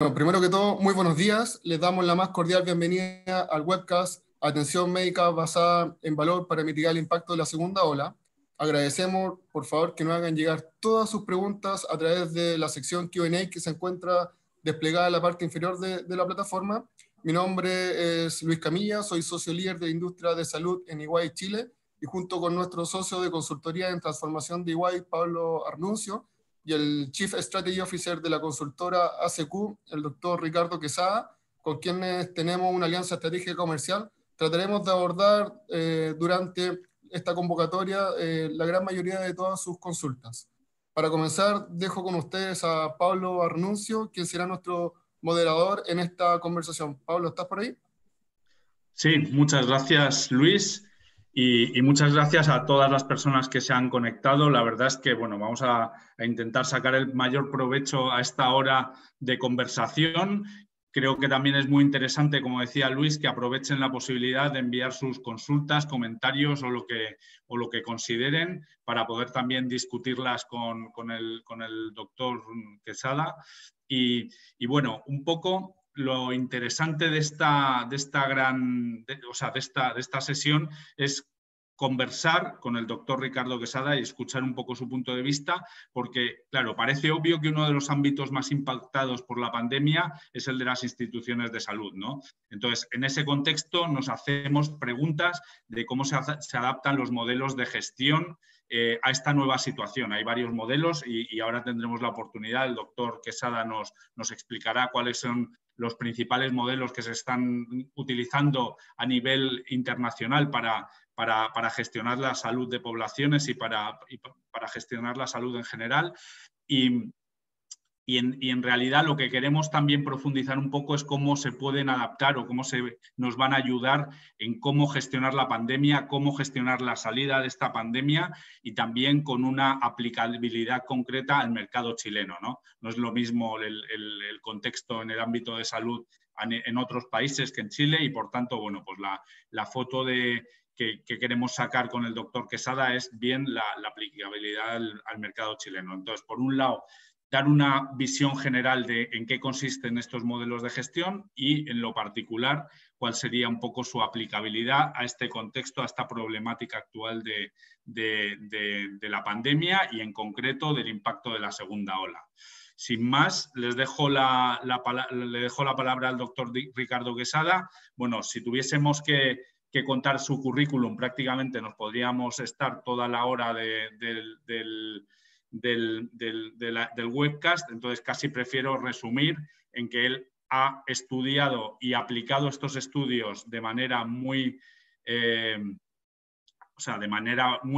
Bueno, primero que todo, muy buenos días. Les damos la más cordial bienvenida al webcast Atención Médica basada en valor para mitigar el impacto de la segunda ola. Agradecemos, por favor, que nos hagan llegar todas sus preguntas a través de la sección Q&A que se encuentra desplegada en la parte inferior de la plataforma. Mi nombre es Luis Camilla, soy socio líder de Industria de Salud en EY Chile y junto con nuestro socio de consultoría en transformación de EY, Pablo Arnuncio, y el Chief Strategy Officer de la consultora ACQ, el doctor Ricardo Quesada, con quienes tenemos una alianza estratégica comercial. Trataremos de abordar durante esta convocatoria la gran mayoría de todas sus consultas. Para comenzar, dejo con ustedes a Pablo Arnuncio, quien será nuestro moderador en esta conversación. Pablo, ¿estás por ahí? Sí, muchas gracias, Luis, y muchas gracias a todas las personas que se han conectado. La verdad es que, bueno, vamos a intentar sacar el mayor provecho a esta hora de conversación. Creo que también es muy interesante, como decía Luis, que aprovechen la posibilidad de enviar sus consultas, comentarios o lo que consideren para poder también discutirlas con el doctor Quesada. Y bueno, un poco lo interesante de esta sesión es conversar con el doctor Ricardo Quesada y escuchar un poco su punto de vista, porque, claro, parece obvio que uno de los ámbitos más impactados por la pandemia es el de las instituciones de salud, ¿no? Entonces, en ese contexto nos hacemos preguntas de cómo se adaptan los modelos de gestión a esta nueva situación. Hay varios modelos y ahora tendremos la oportunidad, el doctor Quesada nos explicará cuáles son los principales modelos que se están utilizando a nivel internacional para gestionar la salud de poblaciones y para gestionar la salud en general. Y en realidad lo que queremos también profundizar un poco es cómo se pueden adaptar o cómo nos van a ayudar en cómo gestionar la pandemia, cómo gestionar la salida de esta pandemia y también con una aplicabilidad concreta al mercado chileno, ¿no? No es lo mismo el contexto en el ámbito de salud en otros países que en Chile y, por tanto, bueno, pues la foto que queremos sacar con el doctor Quesada es bien la aplicabilidad al mercado chileno. Entonces, por un lado, dar una visión general de en qué consisten estos modelos de gestión y, en lo particular, cuál sería un poco su aplicabilidad a este contexto, a esta problemática actual de la pandemia y, en concreto, del impacto de la segunda ola. Sin más, le dejo la palabra al doctor Ricardo Quesada. Bueno, si tuviésemos que contar su currículum, prácticamente nos podríamos estar toda la hora del webcast, entonces casi prefiero resumir en que él ha estudiado y aplicado estos estudios de manera muy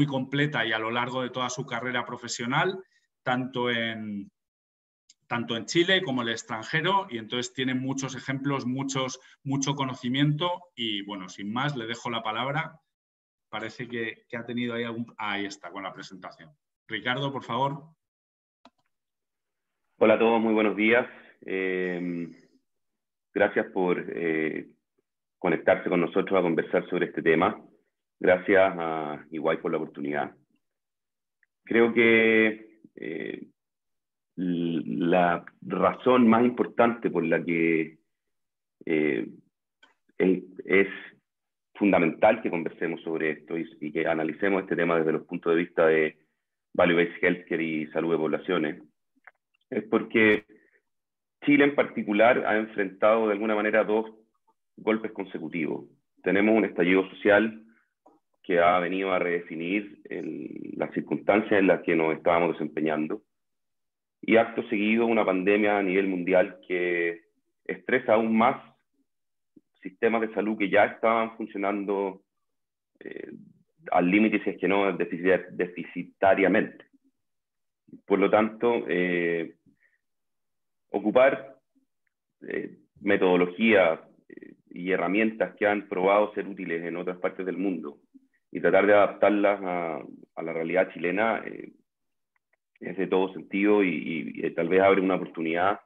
completa y a lo largo de toda su carrera profesional, tanto en Chile como en el extranjero, y entonces tiene muchos ejemplos, mucho conocimiento y, bueno, sin más, le dejo la palabra. Parece que ha tenido ahí ahí está, con la presentación. Ricardo, por favor. Hola a todos, muy buenos días. Gracias por conectarse con nosotros a conversar sobre este tema. Gracias a EY por la oportunidad. Creo que la razón más importante por la que es fundamental que conversemos sobre esto y que analicemos este tema desde los puntos de vista de Value-Based Healthcare y salud de poblaciones es porque Chile en particular ha enfrentado de alguna manera dos golpes consecutivos. Tenemos un estallido social que ha venido a redefinir las circunstancias en las que nos estábamos desempeñando y acto seguido una pandemia a nivel mundial que estresa aún más sistemas de salud que ya estaban funcionando al límite, si es que no deficitariamente. Por lo tanto, ocupar metodologías y herramientas que han probado ser útiles en otras partes del mundo y tratar de adaptarlas a la realidad chilena es de todo sentido y tal vez abre una oportunidad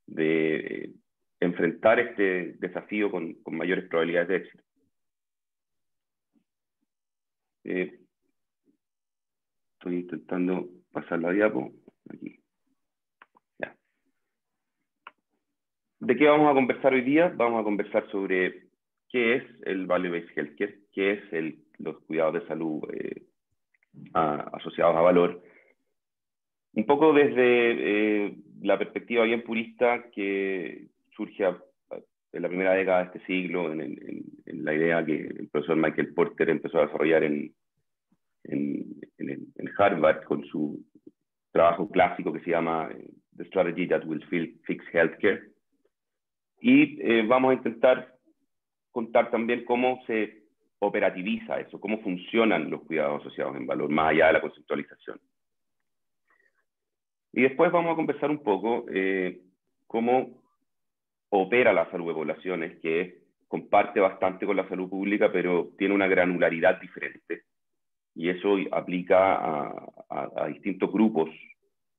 de enfrentar este desafío con mayores probabilidades de éxito. Estoy intentando pasar la diapo aquí. Ya. ¿De qué vamos a conversar hoy día? Vamos a conversar sobre qué es el Value-Based Healthcare, qué es los cuidados de salud asociados a valor. Un poco desde la perspectiva bien purista que surge en la primera década de este siglo, en la idea que el profesor Michael Porter empezó a desarrollar en Harvard con su trabajo clásico que se llama The Strategy That Will Fix Healthcare. Y vamos a intentar contar también cómo se operativiza eso, cómo funcionan los cuidados asociados en valor, más allá de la conceptualización. Y después vamos a conversar un poco cómo opera la salud de poblaciones, que comparte bastante con la salud pública, pero tiene una granularidad diferente. Y eso aplica a distintos grupos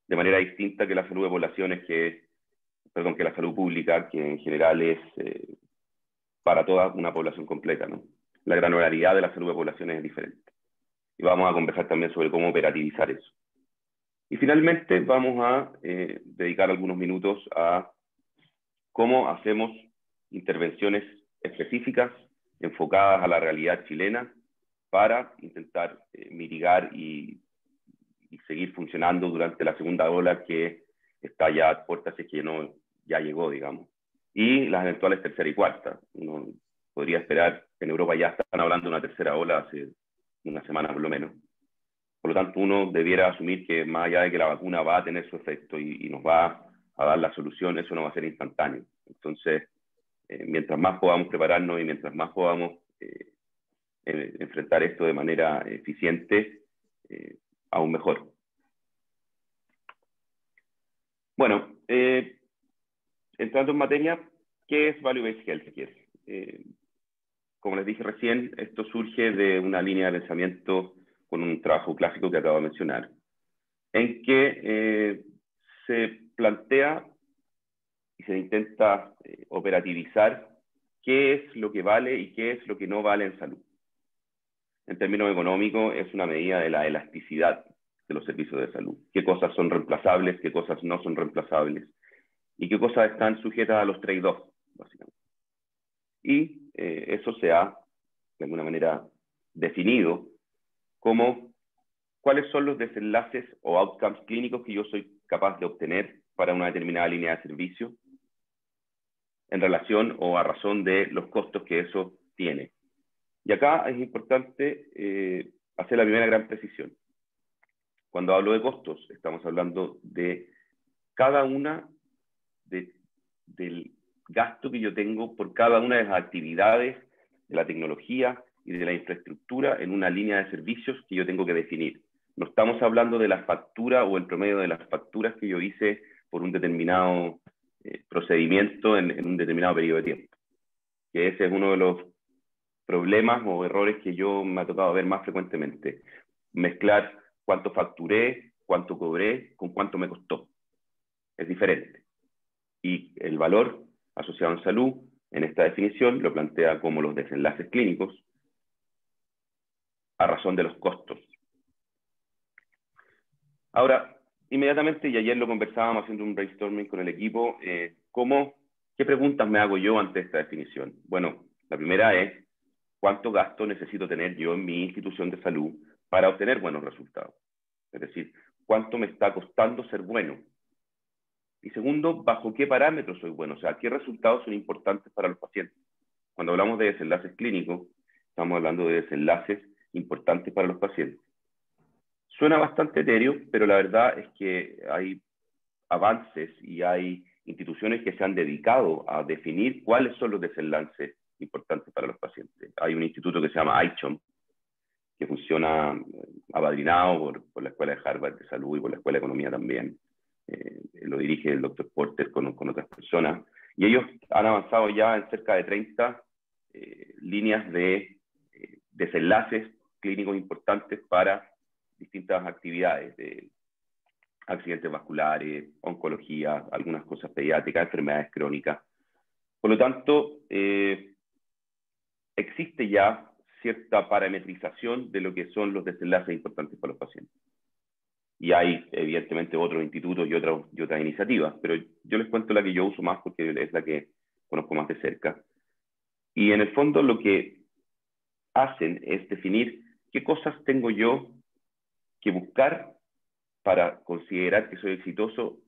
de manera distinta que la salud de poblaciones, que la salud pública, que en general es para toda una población completa, ¿no? La granularidad de la salud de poblaciones es diferente. Y vamos a conversar también sobre cómo operativizar eso. Y finalmente vamos a dedicar algunos minutos a cómo hacemos intervenciones específicas enfocadas a la realidad chilena para intentar mitigar y seguir funcionando durante la segunda ola que está ya a puertas, es que no, ya llegó, digamos. Y las eventuales tercera y cuarta. Uno podría esperar, en Europa ya están hablando de una tercera ola hace una semana por lo menos. Por lo tanto, uno debiera asumir que más allá de que la vacuna va a tener su efecto y nos va a dar la solución, eso no va a ser instantáneo. Entonces, mientras más podamos prepararnos y mientras más podamos enfrentar esto de manera eficiente, aún mejor. Bueno, entrando en materia, ¿qué es Value-Based Healthcare? Como les dije recién, esto surge de una línea de pensamiento con un trabajo clásico que acabo de mencionar, en que se plantea y se intenta operativizar qué es lo que vale y qué es lo que no vale en salud. En términos económicos, es una medida de la elasticidad de los servicios de salud. Qué cosas son reemplazables, qué cosas no son reemplazables, y qué cosas están sujetas a los trade-offs, básicamente. Y eso se ha, de alguna manera, definido como cuáles son los desenlaces o outcomes clínicos que yo soy capaz de obtener para una determinada línea de servicio en relación o a razón de los costos que eso tiene. Y acá es importante hacer la primera gran precisión. Cuando hablo de costos, estamos hablando de cada una del gasto que yo tengo por cada una de las actividades de la tecnología y de la infraestructura en una línea de servicios que yo tengo que definir. No estamos hablando de la factura o el promedio de las facturas que yo hice por un determinado procedimiento en un determinado periodo de tiempo. Que ese es uno de los problemas o errores que yo me ha tocado ver más frecuentemente. Mezclar cuánto facturé, cuánto cobré, con cuánto me costó. Es diferente. Y el valor asociado en salud, en esta definición, lo plantea como los desenlaces clínicos a razón de los costos. Ahora, inmediatamente, y ayer lo conversábamos haciendo un brainstorming con el equipo, ¿qué preguntas me hago yo ante esta definición? Bueno, la primera es, ¿cuánto gasto necesito tener yo en mi institución de salud para obtener buenos resultados? Es decir, ¿cuánto me está costando ser bueno? Y segundo, ¿bajo qué parámetros soy bueno? O sea, ¿qué resultados son importantes para los pacientes? Cuando hablamos de desenlaces clínicos, estamos hablando de desenlaces importantes para los pacientes. Suena bastante etéreo, pero la verdad es que hay avances y hay instituciones que se han dedicado a definir cuáles son los desenlaces importantes para los pacientes. Hay un instituto que se llama ICHOM, que funciona apadrinado por la Escuela de Harvard de Salud y por la Escuela de Economía también. Lo dirige el doctor Porter con otras personas. Y ellos han avanzado ya en cerca de 30 líneas de desenlaces clínicos importantes para distintas actividades, de accidentes vasculares, oncología, algunas cosas pediátricas, enfermedades crónicas. Por lo tanto, existe ya cierta parametrización de lo que son los desenlaces importantes para los pacientes. Y hay, evidentemente, otros institutos y otras iniciativas, pero yo les cuento la que yo uso más porque es la que conozco más de cerca. Y en el fondo lo que hacen es definir qué cosas tengo yo que buscar para considerar que soy exitoso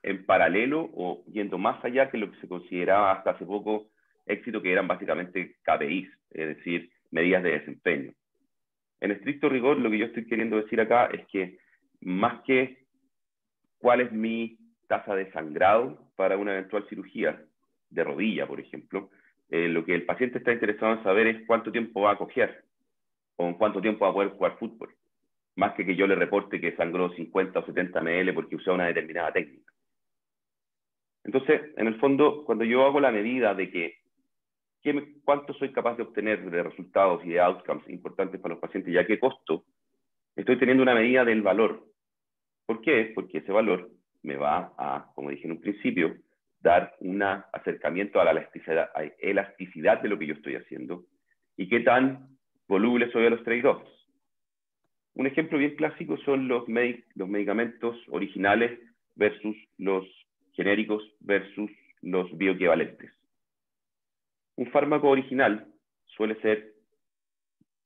en paralelo o yendo más allá que lo que se consideraba hasta hace poco éxito, que eran básicamente KPIs, es decir, medidas de desempeño. En estricto rigor, lo que yo estoy queriendo decir acá es que más que cuál es mi tasa de sangrado para una eventual cirugía de rodilla, por ejemplo, lo que el paciente está interesado en saber es cuánto tiempo va a cojear o en cuánto tiempo va a poder jugar fútbol, más que yo le reporte que sangró 50 o 70 ml porque usé una determinada técnica. Entonces, en el fondo, cuando yo hago la medida de cuánto soy capaz de obtener de resultados y de outcomes importantes para los pacientes y a qué costo, estoy teniendo una medida del valor. ¿Por qué? Porque ese valor me va a, como dije en un principio, dar un acercamiento a la elasticidad de lo que yo estoy haciendo y qué tan voluble soy a los trade-offs. Un ejemplo bien clásico son los medicamentos originales versus los genéricos versus los bioequivalentes. Un fármaco original suele ser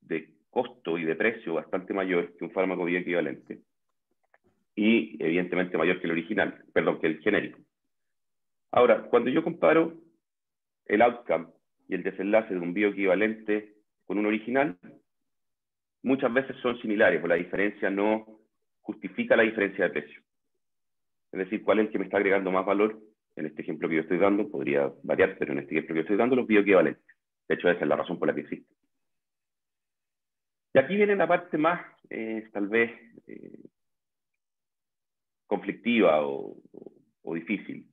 de costo y de precio bastante mayor que un fármaco bioequivalente y evidentemente mayor que el original, perdón, que el genérico. Ahora, cuando yo comparo el outcome y el desenlace de un bioequivalente con un original, muchas veces son similares, o la diferencia no justifica la diferencia de precio. Es decir, cuál es el que me está agregando más valor. En este ejemplo que yo estoy dando, podría variar, pero en este ejemplo que yo estoy dando, los bioequivalentes. De hecho, esa es la razón por la que existe. Y aquí viene la parte más, tal vez, conflictiva o difícil,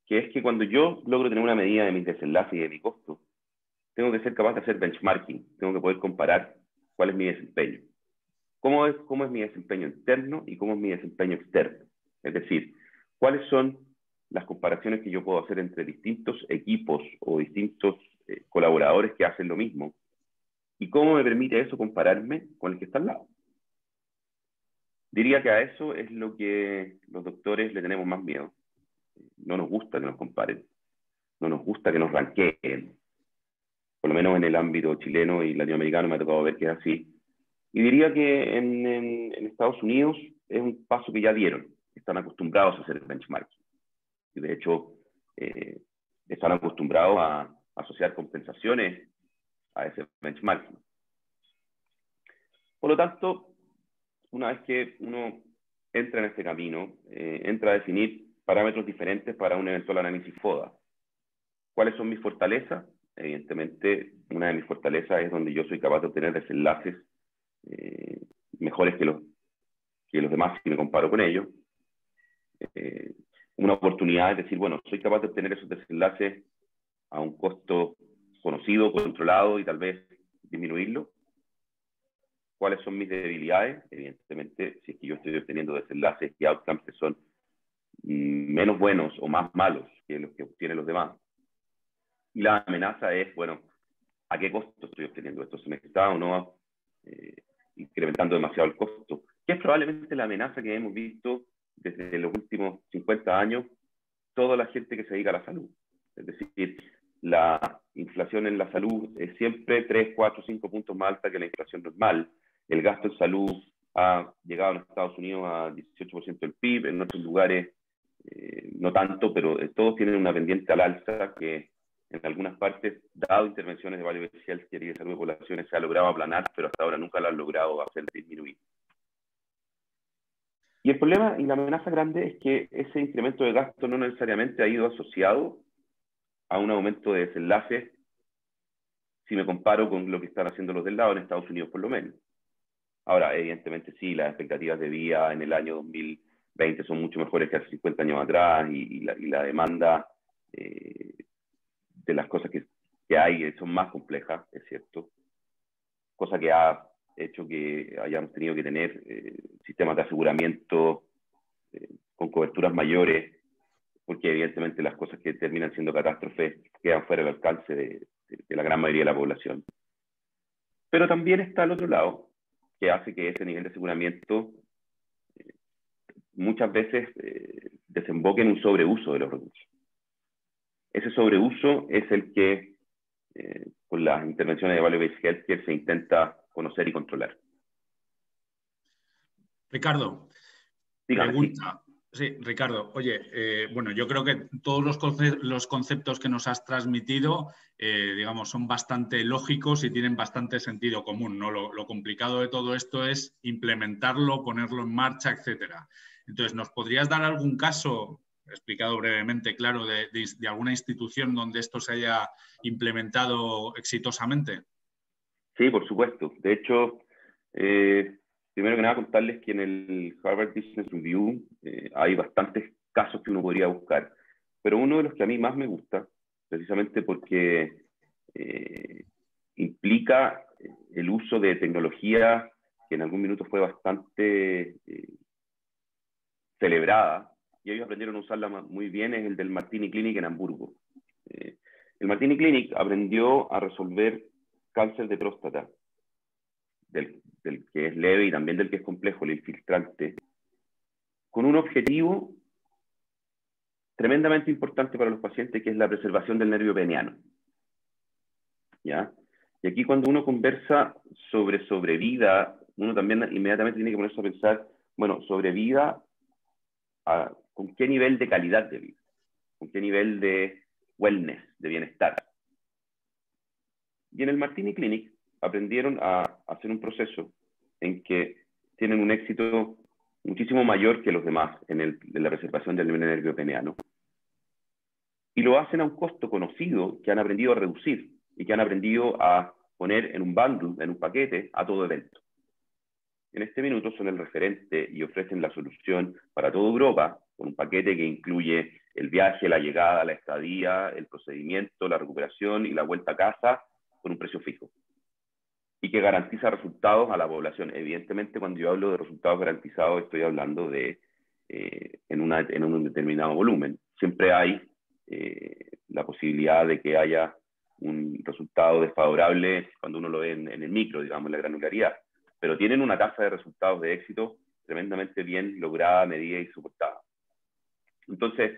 que es que cuando yo logro tener una medida de mis desenlaces y de mi costo, tengo que ser capaz de hacer benchmarking, tengo que poder comparar cuál es mi desempeño. ¿Cómo es mi desempeño interno y cómo es mi desempeño externo? Es decir, ¿cuáles son las comparaciones que yo puedo hacer entre distintos equipos o distintos colaboradores que hacen lo mismo? ¿Y cómo me permite eso compararme con el que está al lado? Diría que a eso es lo que los doctores le tenemos más miedo. No nos gusta que nos comparen, no nos gusta que nos ranqueen. Por lo menos en el ámbito chileno y latinoamericano me ha tocado ver que es así. Y diría que en Estados Unidos es un paso que ya dieron. Están acostumbrados a hacer el benchmarking. Y de hecho, están acostumbrados a asociar compensaciones a ese benchmarking. Por lo tanto, una vez que uno entra en este camino, entra a definir parámetros diferentes para un eventual análisis FODA. ¿Cuáles son mis fortalezas? Evidentemente, una de mis fortalezas es donde yo soy capaz de obtener desenlaces mejores que los demás si me comparo con ellos. Una oportunidad es decir, bueno, soy capaz de obtener esos desenlaces a un costo conocido, controlado y tal vez disminuirlo. ¿Cuáles son mis debilidades? Evidentemente, si es que yo estoy obteniendo desenlaces y outcomes que son menos buenos o más malos que los que obtienen los demás. Y la amenaza es, bueno, ¿a qué costo estoy obteniendo esto? ¿Se me está o no incrementando demasiado el costo? Que es probablemente la amenaza que hemos visto desde los últimos 50 años toda la gente que se dedica a la salud. Es decir, la inflación en la salud es siempre 3, 4, 5 puntos más alta que la inflación normal. El gasto en salud ha llegado en Estados Unidos a 18% del PIB, en otros lugares no tanto, pero todos tienen una pendiente al alza que en algunas partes, dado intervenciones de value healthcare y de salud de poblaciones, se ha logrado aplanar, pero hasta ahora nunca lo han logrado hacer disminuir. Y el problema y la amenaza grande es que ese incremento de gasto no necesariamente ha ido asociado a un aumento de desenlaces si me comparo con lo que están haciendo los del lado, en Estados Unidos por lo menos. Ahora, evidentemente sí, las expectativas de vida en el año 2020 son mucho mejores que hace 50 años atrás y la demanda de las cosas que hay son más complejas, es cierto. Cosa que ha hecho que hayamos tenido que tener sistemas de aseguramiento con coberturas mayores, porque evidentemente las cosas que terminan siendo catástrofes quedan fuera del alcance de la gran mayoría de la población. Pero también está el otro lado, que hace que ese nivel de aseguramiento muchas veces desemboca en un sobreuso de los recursos. Ese sobreuso es el que, con las intervenciones de Value-Based Healthcare, se intenta conocer y controlar. Ricardo, Dígame, pregunta. Sí, Ricardo, oye, bueno, yo creo que todos los conceptos que nos has transmitido, digamos, son bastante lógicos y tienen bastante sentido común, ¿no? Lo complicado de todo esto es implementarlo, ponerlo en marcha, etcétera. Entonces, ¿nos podrías dar algún caso, explicado brevemente, claro, de alguna institución donde esto se haya implementado exitosamente? Sí, por supuesto. De hecho, primero que nada contarles que en el Harvard Business Review hay bastantes casos que uno podría buscar, pero uno de los que a mí más me gusta, precisamente porque implica el uso de tecnología que en algún minuto fue bastante celebrada, y ellos aprendieron a usarla muy bien, es el del Martini Clinic en Hamburgo. El Martini Clinic aprendió a resolver cáncer de próstata, del que es leve y también del que es complejo, el infiltrante, con un objetivo tremendamente importante para los pacientes, que es la preservación del nervio peniano. ¿Ya? Y aquí cuando uno conversa sobre sobrevida, uno también inmediatamente tiene que ponerse a pensar, bueno, sobrevida, ¿con qué nivel de calidad de vida? ¿Con qué nivel de wellness, de bienestar? Y en el Martini Clinic aprendieron a hacer un proceso en que tienen un éxito muchísimo mayor que los demás en la preservación del nervio peniano. Y lo hacen a un costo conocido que han aprendido a reducir y que han aprendido a poner en un bundle, en un paquete, a todo evento. En este minuto son el referente y ofrecen la solución para toda Europa, con un paquete que incluye el viaje, la llegada, la estadía, el procedimiento, la recuperación y la vuelta a casa, con un precio fijo. Y que garantiza resultados a la población. Evidentemente, cuando yo hablo de resultados garantizados, estoy hablando de en un determinado volumen. Siempre hay la posibilidad de que haya un resultado desfavorable cuando uno lo ve en el micro, digamos, en la granularidad. Pero tienen una tasa de resultados de éxito tremendamente bien lograda, medida y soportada. Entonces,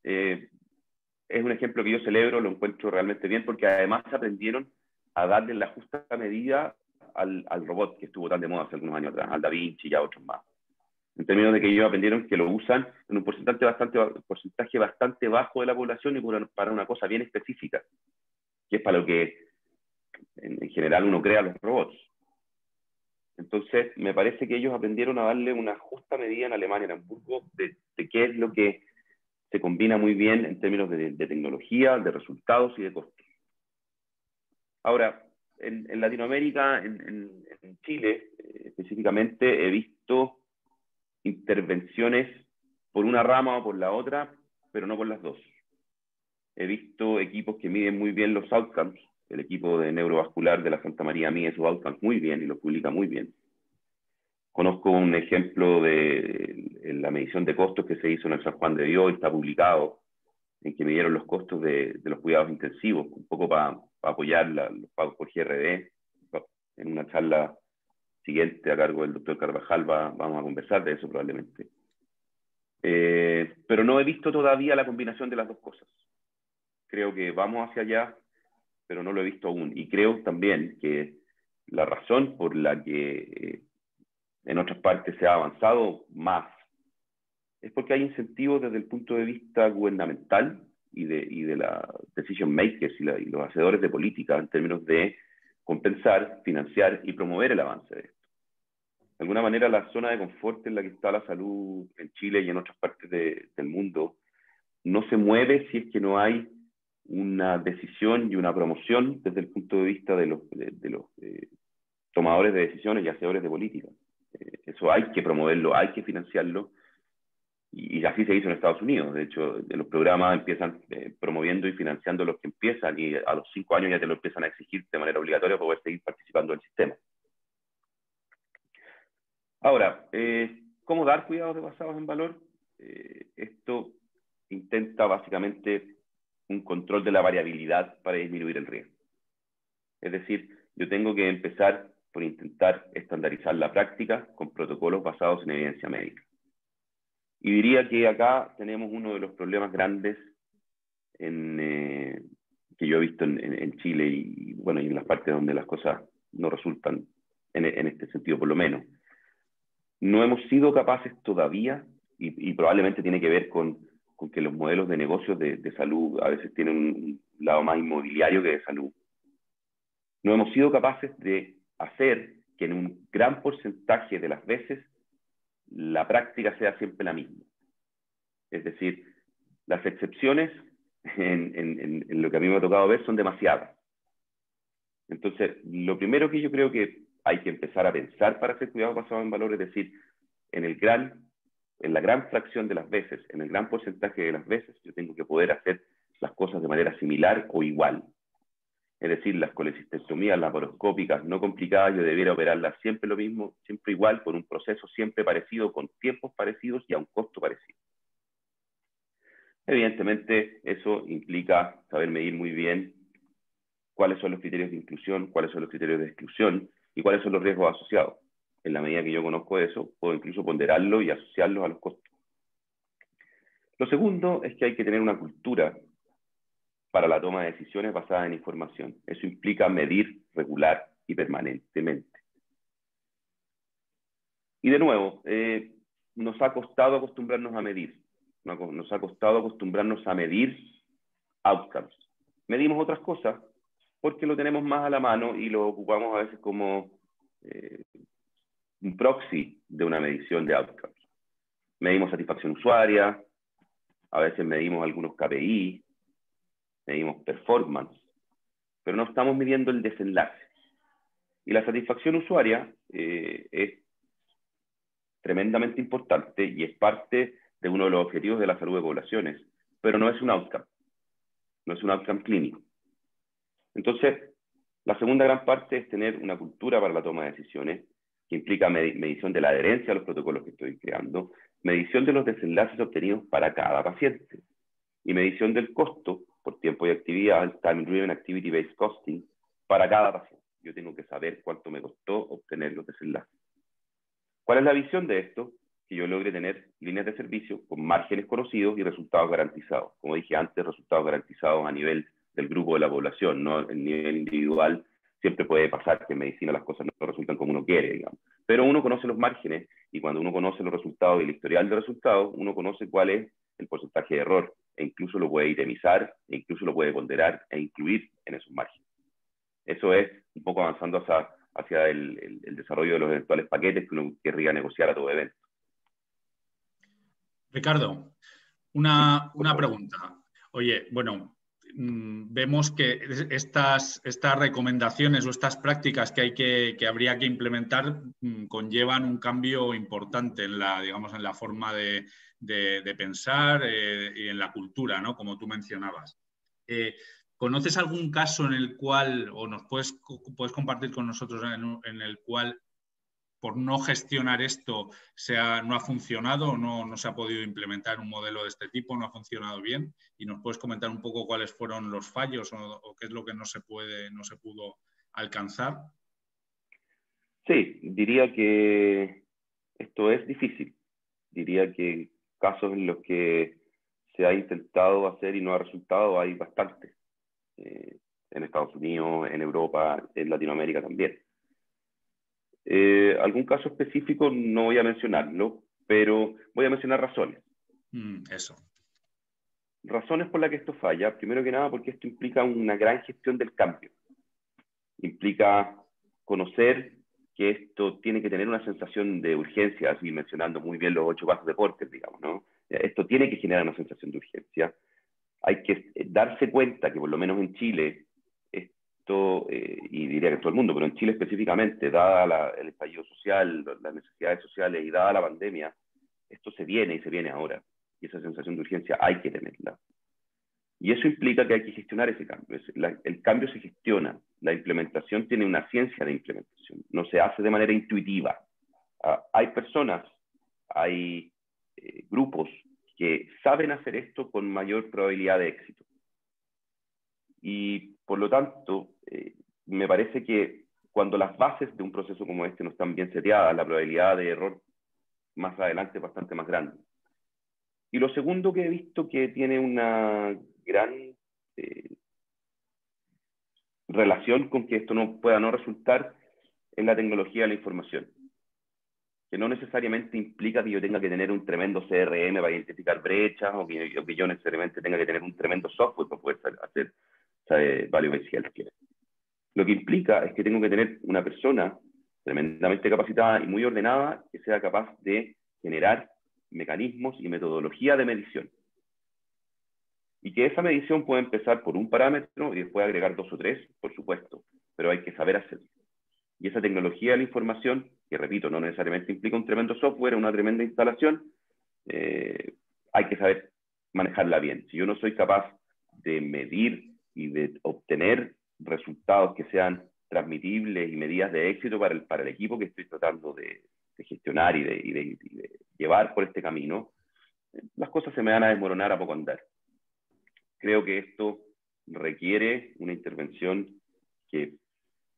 es un ejemplo que yo celebro, lo encuentro realmente bien, porque además aprendieron a darle la justa medida al robot que estuvo tan de moda hace algunos años atrás, al Da Vinci y a otros más. En términos de que ellos aprendieron que lo usan en un porcentaje bastante bajo de la población y para una cosa bien específica, que es para lo que en general uno crea los robots. Entonces, me parece que ellos aprendieron a darle una justa medida en Alemania, en Hamburgo, de qué es lo que se combina muy bien en términos de tecnología, de resultados y de costos. Ahora, en Latinoamérica, en Chile específicamente, he visto intervenciones por una rama o por la otra, pero no por las dos. He visto equipos que miden muy bien los outcomes. El equipo de neurovascular de la Santa María mide sus outcomes muy bien y los publica muy bien. Conozco un ejemplo de la medición de costos que se hizo en el San Juan de Dios, está publicado, en que midieron los costos de los cuidados intensivos, un poco para apoyar los pagos por GRD. En una charla siguiente a cargo del doctor Carvajal vamos a conversar de eso probablemente. Pero no he visto todavía la combinación de las dos cosas. Creo que vamos hacia allá, pero no lo he visto aún. Y creo también que la razón por la que en otras partes se ha avanzado más es porque hay incentivos desde el punto de vista gubernamental y de la decision makers y los hacedores de política en términos de compensar, financiar y promover el avance de esto. De alguna manera, la zona de confort en la que está la salud en Chile y en otras partes del mundo no se mueve si es que no hay una decisión y una promoción desde el punto de vista de los tomadores de decisiones y hacedores de política. Eso hay que promoverlo, hay que financiarlo, y así se hizo en Estados Unidos. De hecho, los programas empiezan promoviendo y financiando los que empiezan, y a los 5 años ya te lo empiezan a exigir de manera obligatoria para poder seguir participando del sistema. Ahora, ¿cómo dar cuidados basados en valor? Esto intenta básicamente un control de la variabilidad para disminuir el riesgo. Es decir, yo tengo que empezar por intentar estandarizar la práctica con protocolos basados en evidencia médica. Y diría que acá tenemos uno de los problemas grandes que yo he visto en Chile y, bueno, y en las partes donde las cosas no resultan en este sentido, por lo menos. No hemos sido capaces todavía, y probablemente tiene que ver con que los modelos de negocios de salud a veces tienen un lado más inmobiliario que de salud. No hemos sido capaces de hacer que en un gran porcentaje de las veces la práctica sea siempre la misma. Es decir, las excepciones en lo que a mí me ha tocado ver son demasiadas. Entonces, lo primero que yo creo que hay que empezar a pensar para hacer cuidado basado en valor es decir, en la gran fracción de las veces, en el gran porcentaje de las veces, yo tengo que poder hacer las cosas de manera similar o igual. Es decir, las colecistectomías laparoscópicas no complicadas, yo debiera operarlas siempre lo mismo, siempre igual, por un proceso siempre parecido, con tiempos parecidos y a un costo parecido. Evidentemente, eso implica saber medir muy bien cuáles son los criterios de inclusión, cuáles son los criterios de exclusión y cuáles son los riesgos asociados. En la medida que yo conozco eso, puedo incluso ponderarlo y asociarlos a los costos. Lo segundo es que hay que tener una cultura para la toma de decisiones basada en información. Eso implica medir regular y permanentemente. Y de nuevo, nos ha costado acostumbrarnos a medir. Nos ha costado acostumbrarnos a medir outcomes. Medimos otras cosas porque lo tenemos más a la mano y lo ocupamos a veces como un proxy de una medición de outcomes. Medimos satisfacción usuaria, a veces medimos algunos KPI, medimos performance, pero no estamos midiendo el desenlace. Y la satisfacción usuaria es tremendamente importante y es parte de uno de los objetivos de la salud de poblaciones, pero no es un outcome, no es un outcome clínico. Entonces, la segunda gran parte es tener una cultura para la toma de decisiones, que implica medición de la adherencia a los protocolos que estoy creando, medición de los desenlaces obtenidos para cada paciente, y medición del costo por tiempo y actividad, Time Driven Activity Based Costing, para cada paciente. Yo tengo que saber cuánto me costó obtener los desenlaces. ¿Cuál es la visión de esto? Que yo logre tener líneas de servicio con márgenes conocidos y resultados garantizados. Como dije antes, resultados garantizados a nivel del grupo de la población, no en nivel individual. Siempre puede pasar que en medicina las cosas no resultan como uno quiere, digamos. Pero uno conoce los márgenes y cuando uno conoce los resultados y el historial de resultados, uno conoce cuál es el porcentaje de error e incluso lo puede itemizar, e incluso lo puede ponderar e incluir en esos márgenes. Eso es un poco avanzando hacia el desarrollo de los eventuales paquetes que uno querría negociar a todo evento. Ricardo, una pregunta. Oye, bueno, vemos que estas recomendaciones o estas prácticas que habría que implementar conllevan un cambio importante en la forma de pensar y en la cultura, ¿no? Como tú mencionabas. ¿Conoces algún caso en el cual, o nos puedes compartir con nosotros en el cual por no gestionar esto no ha funcionado, no se ha podido implementar un modelo de este tipo, no ha funcionado bien? Y nos puedes comentar un poco cuáles fueron los fallos o qué es lo que no se pudo alcanzar. Sí, diría que esto es difícil. Diría que casos en los que se ha intentado hacer y no ha resultado hay bastantes. En Estados Unidos, en Europa, en Latinoamérica también. Algún caso específico no voy a mencionarlo, pero voy a mencionar razones. Eso. Razones por las que esto falla, primero que nada porque esto implica una gran gestión del cambio. Implica conocer que esto tiene que tener una sensación de urgencia, así mencionando muy bien los 8 pasos de Porter, digamos, ¿no? Esto tiene que generar una sensación de urgencia. Hay que darse cuenta que por lo menos en Chile, y diría que en todo el mundo, pero en Chile específicamente, dada el estallido social, las necesidades sociales y dada la pandemia, esto se viene y se viene ahora. Y esa sensación de urgencia hay que tenerla. Y eso implica que hay que gestionar ese cambio. El cambio se gestiona. La implementación tiene una ciencia de implementación. No se hace de manera intuitiva. Hay personas, hay grupos que saben hacer esto con mayor probabilidad de éxito. Y por lo tanto, me parece que cuando las bases de un proceso como este no están bien seteadas, la probabilidad de error más adelante es bastante más grande. Y lo segundo que he visto que tiene una gran relación con que esto no pueda no resultar es la tecnología de la información, que no necesariamente implica que yo tenga que tener un tremendo CRM para identificar brechas o que yo necesariamente tenga que tener un tremendo software para poder hacer value-based healthcare. Lo que implica es que tengo que tener una persona tremendamente capacitada y muy ordenada que sea capaz de generar mecanismos y metodología de medición. Y que esa medición puede empezar por un parámetro y después agregar 2 o 3, por supuesto, pero hay que saber hacerlo. Y esa tecnología de la información, que repito, no necesariamente implica un tremendo software, una tremenda instalación, hay que saber manejarla bien. Si yo no soy capaz de medir y de obtener resultados que sean transmitibles y medidas de éxito para el equipo que estoy tratando de gestionar y de llevar por este camino, las cosas se me van a desmoronar a poco andar. Creo que esto requiere una intervención que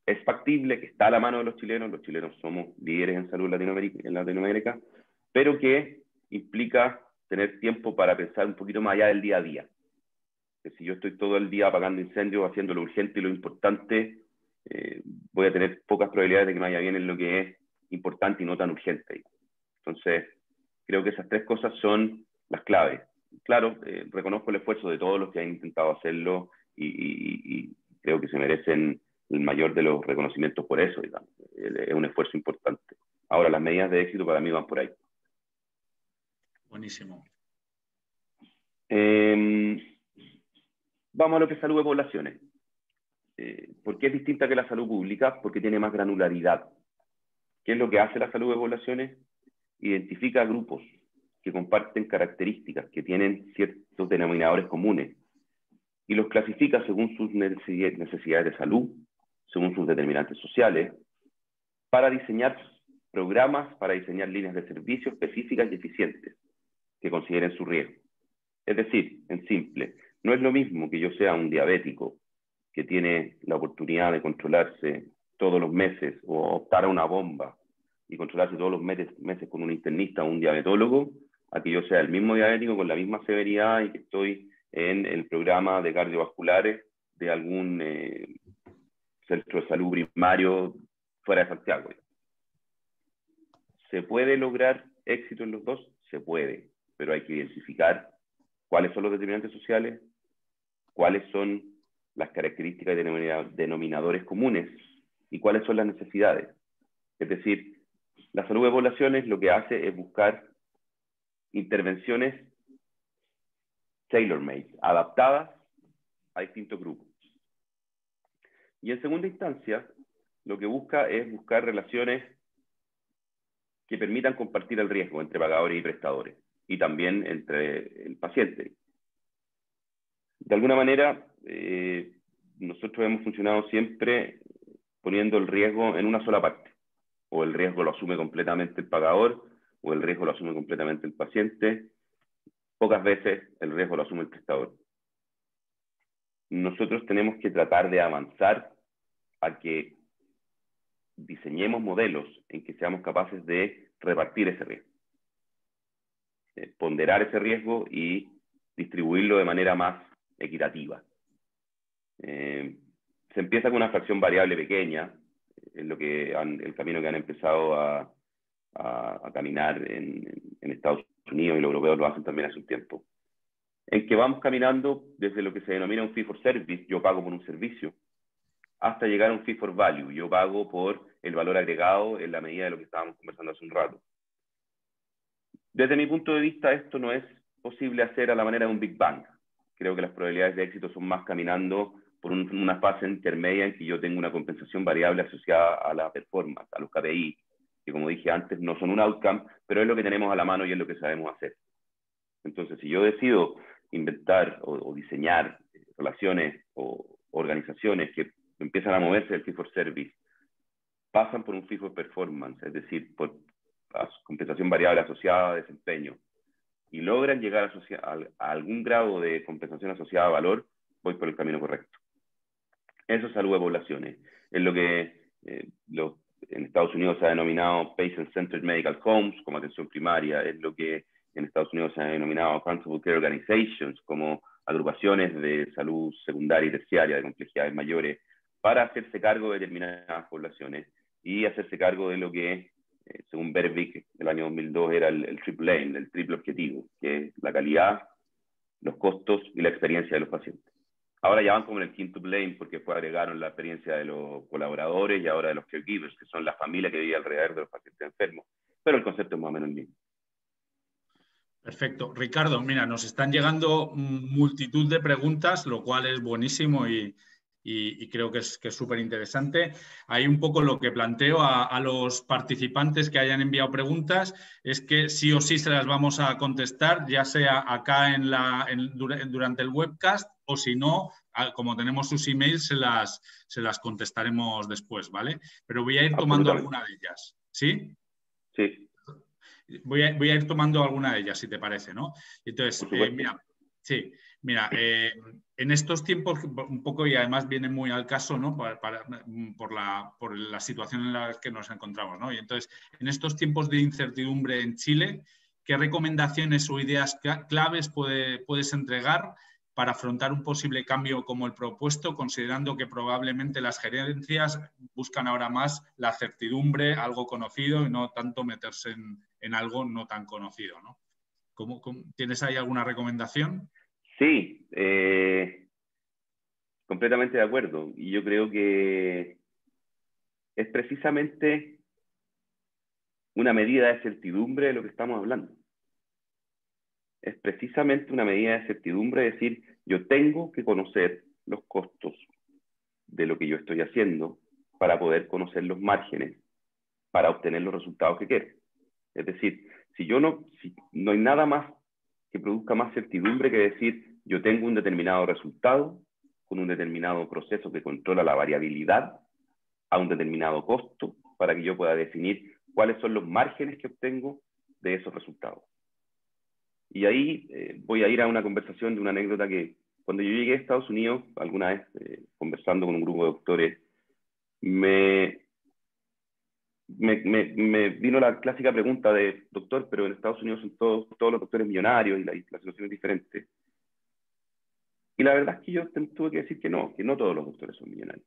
es factible, que está a la mano de los chilenos somos líderes en salud en Latinoamérica, pero que implica tener tiempo para pensar un poquito más allá del día a día. Que si yo estoy todo el día apagando incendios, haciendo lo urgente y lo importante, voy a tener pocas probabilidades de que me vaya bien en lo que es importante y no tan urgente. Entonces, creo que esas 3 cosas son las claves. Claro, reconozco el esfuerzo de todos los que han intentado hacerlo y creo que se merecen el mayor de los reconocimientos por eso, digamos. Es un esfuerzo importante. Ahora, las medidas de éxito para mí van por ahí. Buenísimo. Vamos a lo que es salud de poblaciones. ¿Por qué es distinta que la salud pública? Porque tiene más granularidad. ¿Qué es lo que hace la salud de poblaciones? Identifica grupos que comparten características, que tienen ciertos denominadores comunes, y los clasifica según sus necesidades de salud, según sus determinantes sociales, para diseñar programas, para diseñar líneas de servicio específicas y eficientes que consideren su riesgo. Es decir, en simple, no es lo mismo que yo sea un diabético que tiene la oportunidad de controlarse todos los meses o optar a una bomba y controlarse todos los meses con un internista o un diabetólogo, a que yo sea el mismo diabético con la misma severidad y que estoy en el programa de cardiovasculares de algún centro de salud primario fuera de Santiago. ¿Se puede lograr éxito en los dos? Se puede, pero hay que identificar cuáles son los determinantes sociales, cuáles son las características y denominadores comunes y cuáles son las necesidades. Es decir, la salud de poblaciones lo que hace es buscar intervenciones tailor-made, adaptadas a distintos grupos. Y en segunda instancia, lo que busca es buscar relaciones que permitan compartir el riesgo entre pagadores y prestadores, y también entre el paciente. De alguna manera, nosotros hemos funcionado siempre poniendo el riesgo en una sola parte. O el riesgo lo asume completamente el pagador, o el riesgo lo asume completamente el paciente. Pocas veces el riesgo lo asume el prestador. Nosotros tenemos que tratar de avanzar a que diseñemos modelos en que seamos capaces de repartir ese riesgo. Ponderar ese riesgo y distribuirlo de manera más equitativa. Se empieza con una fracción variable pequeña, es lo que el camino que han empezado a caminar en Estados Unidos, y los europeos lo hacen también hace un tiempo, en que vamos caminando desde lo que se denomina un fee for service, yo pago por un servicio, hasta llegar a un fee for value, yo pago por el valor agregado en la medida de lo que estábamos conversando hace un rato. Desde mi punto de vista, esto no es posible hacer a la manera de un Big Bang. Creo que las probabilidades de éxito son más caminando por una fase intermedia en que yo tengo una compensación variable asociada a la performance, a los KPI, que como dije antes no son un outcome, pero es lo que tenemos a la mano y es lo que sabemos hacer. Entonces, si yo decido inventar o diseñar relaciones o organizaciones que empiezan a moverse del fee for service, pasan por un fee for performance, es decir, por compensación variable asociada a desempeño, y logran llegar a algún grado de compensación asociada a valor, voy por el camino correcto. Eso es salud de poblaciones. Es lo que en Estados Unidos se ha denominado Patient-Centered Medical Homes, como atención primaria. Es lo que en Estados Unidos se ha denominado Accountable Care Organizations, como agrupaciones de salud secundaria y terciaria de complejidades mayores, para hacerse cargo de determinadas poblaciones y hacerse cargo de lo que, según Berwick, del año 2002, era el triple aim, el triple objetivo, que es la calidad, los costos y la experiencia de los pacientes. Ahora ya van como en el quintuple aim, porque después agregaron la experiencia de los colaboradores y ahora de los caregivers, que son la familia que vive alrededor de los pacientes enfermos, pero el concepto es más o menos el mismo. Perfecto. Ricardo, mira, nos están llegando multitud de preguntas, lo cual es buenísimo y creo que es súper interesante. Ahí un poco lo que planteo a los participantes que hayan enviado preguntas es que sí o sí se las vamos a contestar, ya sea acá durante el webcast o si no, como tenemos sus emails, se las contestaremos después, ¿vale? Pero voy a ir tomando alguna de ellas. ¿Sí? Sí. Voy a ir tomando alguna de ellas, si te parece, ¿no? Entonces, mira, en estos tiempos, un poco, y además viene muy al caso, ¿no? Por la situación en la que nos encontramos, ¿no? Y entonces, en estos tiempos de incertidumbre en Chile, ¿qué recomendaciones o ideas claves puedes entregar para afrontar un posible cambio como el propuesto, considerando que probablemente las gerencias buscan ahora más la certidumbre, algo conocido, y no tanto meterse en algo no tan conocido, ¿no? ¿Tienes ahí alguna recomendación? Sí, completamente de acuerdo. Y yo creo que es precisamente una medida de certidumbre de lo que estamos hablando. Es precisamente una medida de certidumbre, es decir, yo tengo que conocer los costos de lo que yo estoy haciendo para poder conocer los márgenes para obtener los resultados que quiero. Es decir, si no hay nada más que produzca más certidumbre que decir, yo tengo un determinado resultado con un determinado proceso que controla la variabilidad a un determinado costo para que yo pueda definir cuáles son los márgenes que obtengo de esos resultados. Y ahí voy a ir a una conversación de una anécdota que cuando yo llegué a Estados Unidos, alguna vez conversando con un grupo de doctores, me vino la clásica pregunta de, doctor, pero en Estados Unidos son todos los doctores millonarios y la situación es diferente. Y la verdad es que yo tuve que decir que no todos los doctores son millonarios.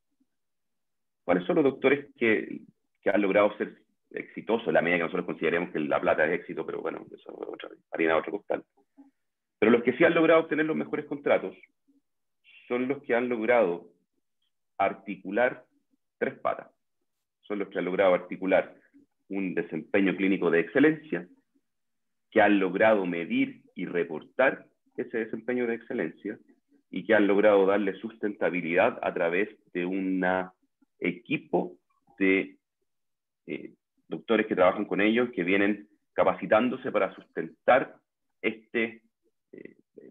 ¿Cuáles son los doctores que han logrado ser exitosos en la medida que nosotros consideremos que la plata es éxito, pero bueno, eso es otra harina de otro costal? Pero los que sí han logrado obtener los mejores contratos son los que han logrado articular tres patas. Son los que han logrado articular un desempeño clínico de excelencia, que han logrado medir y reportar ese desempeño de excelencia y que han logrado darle sustentabilidad a través de un equipo de doctores que trabajan con ellos, que vienen capacitándose para sustentar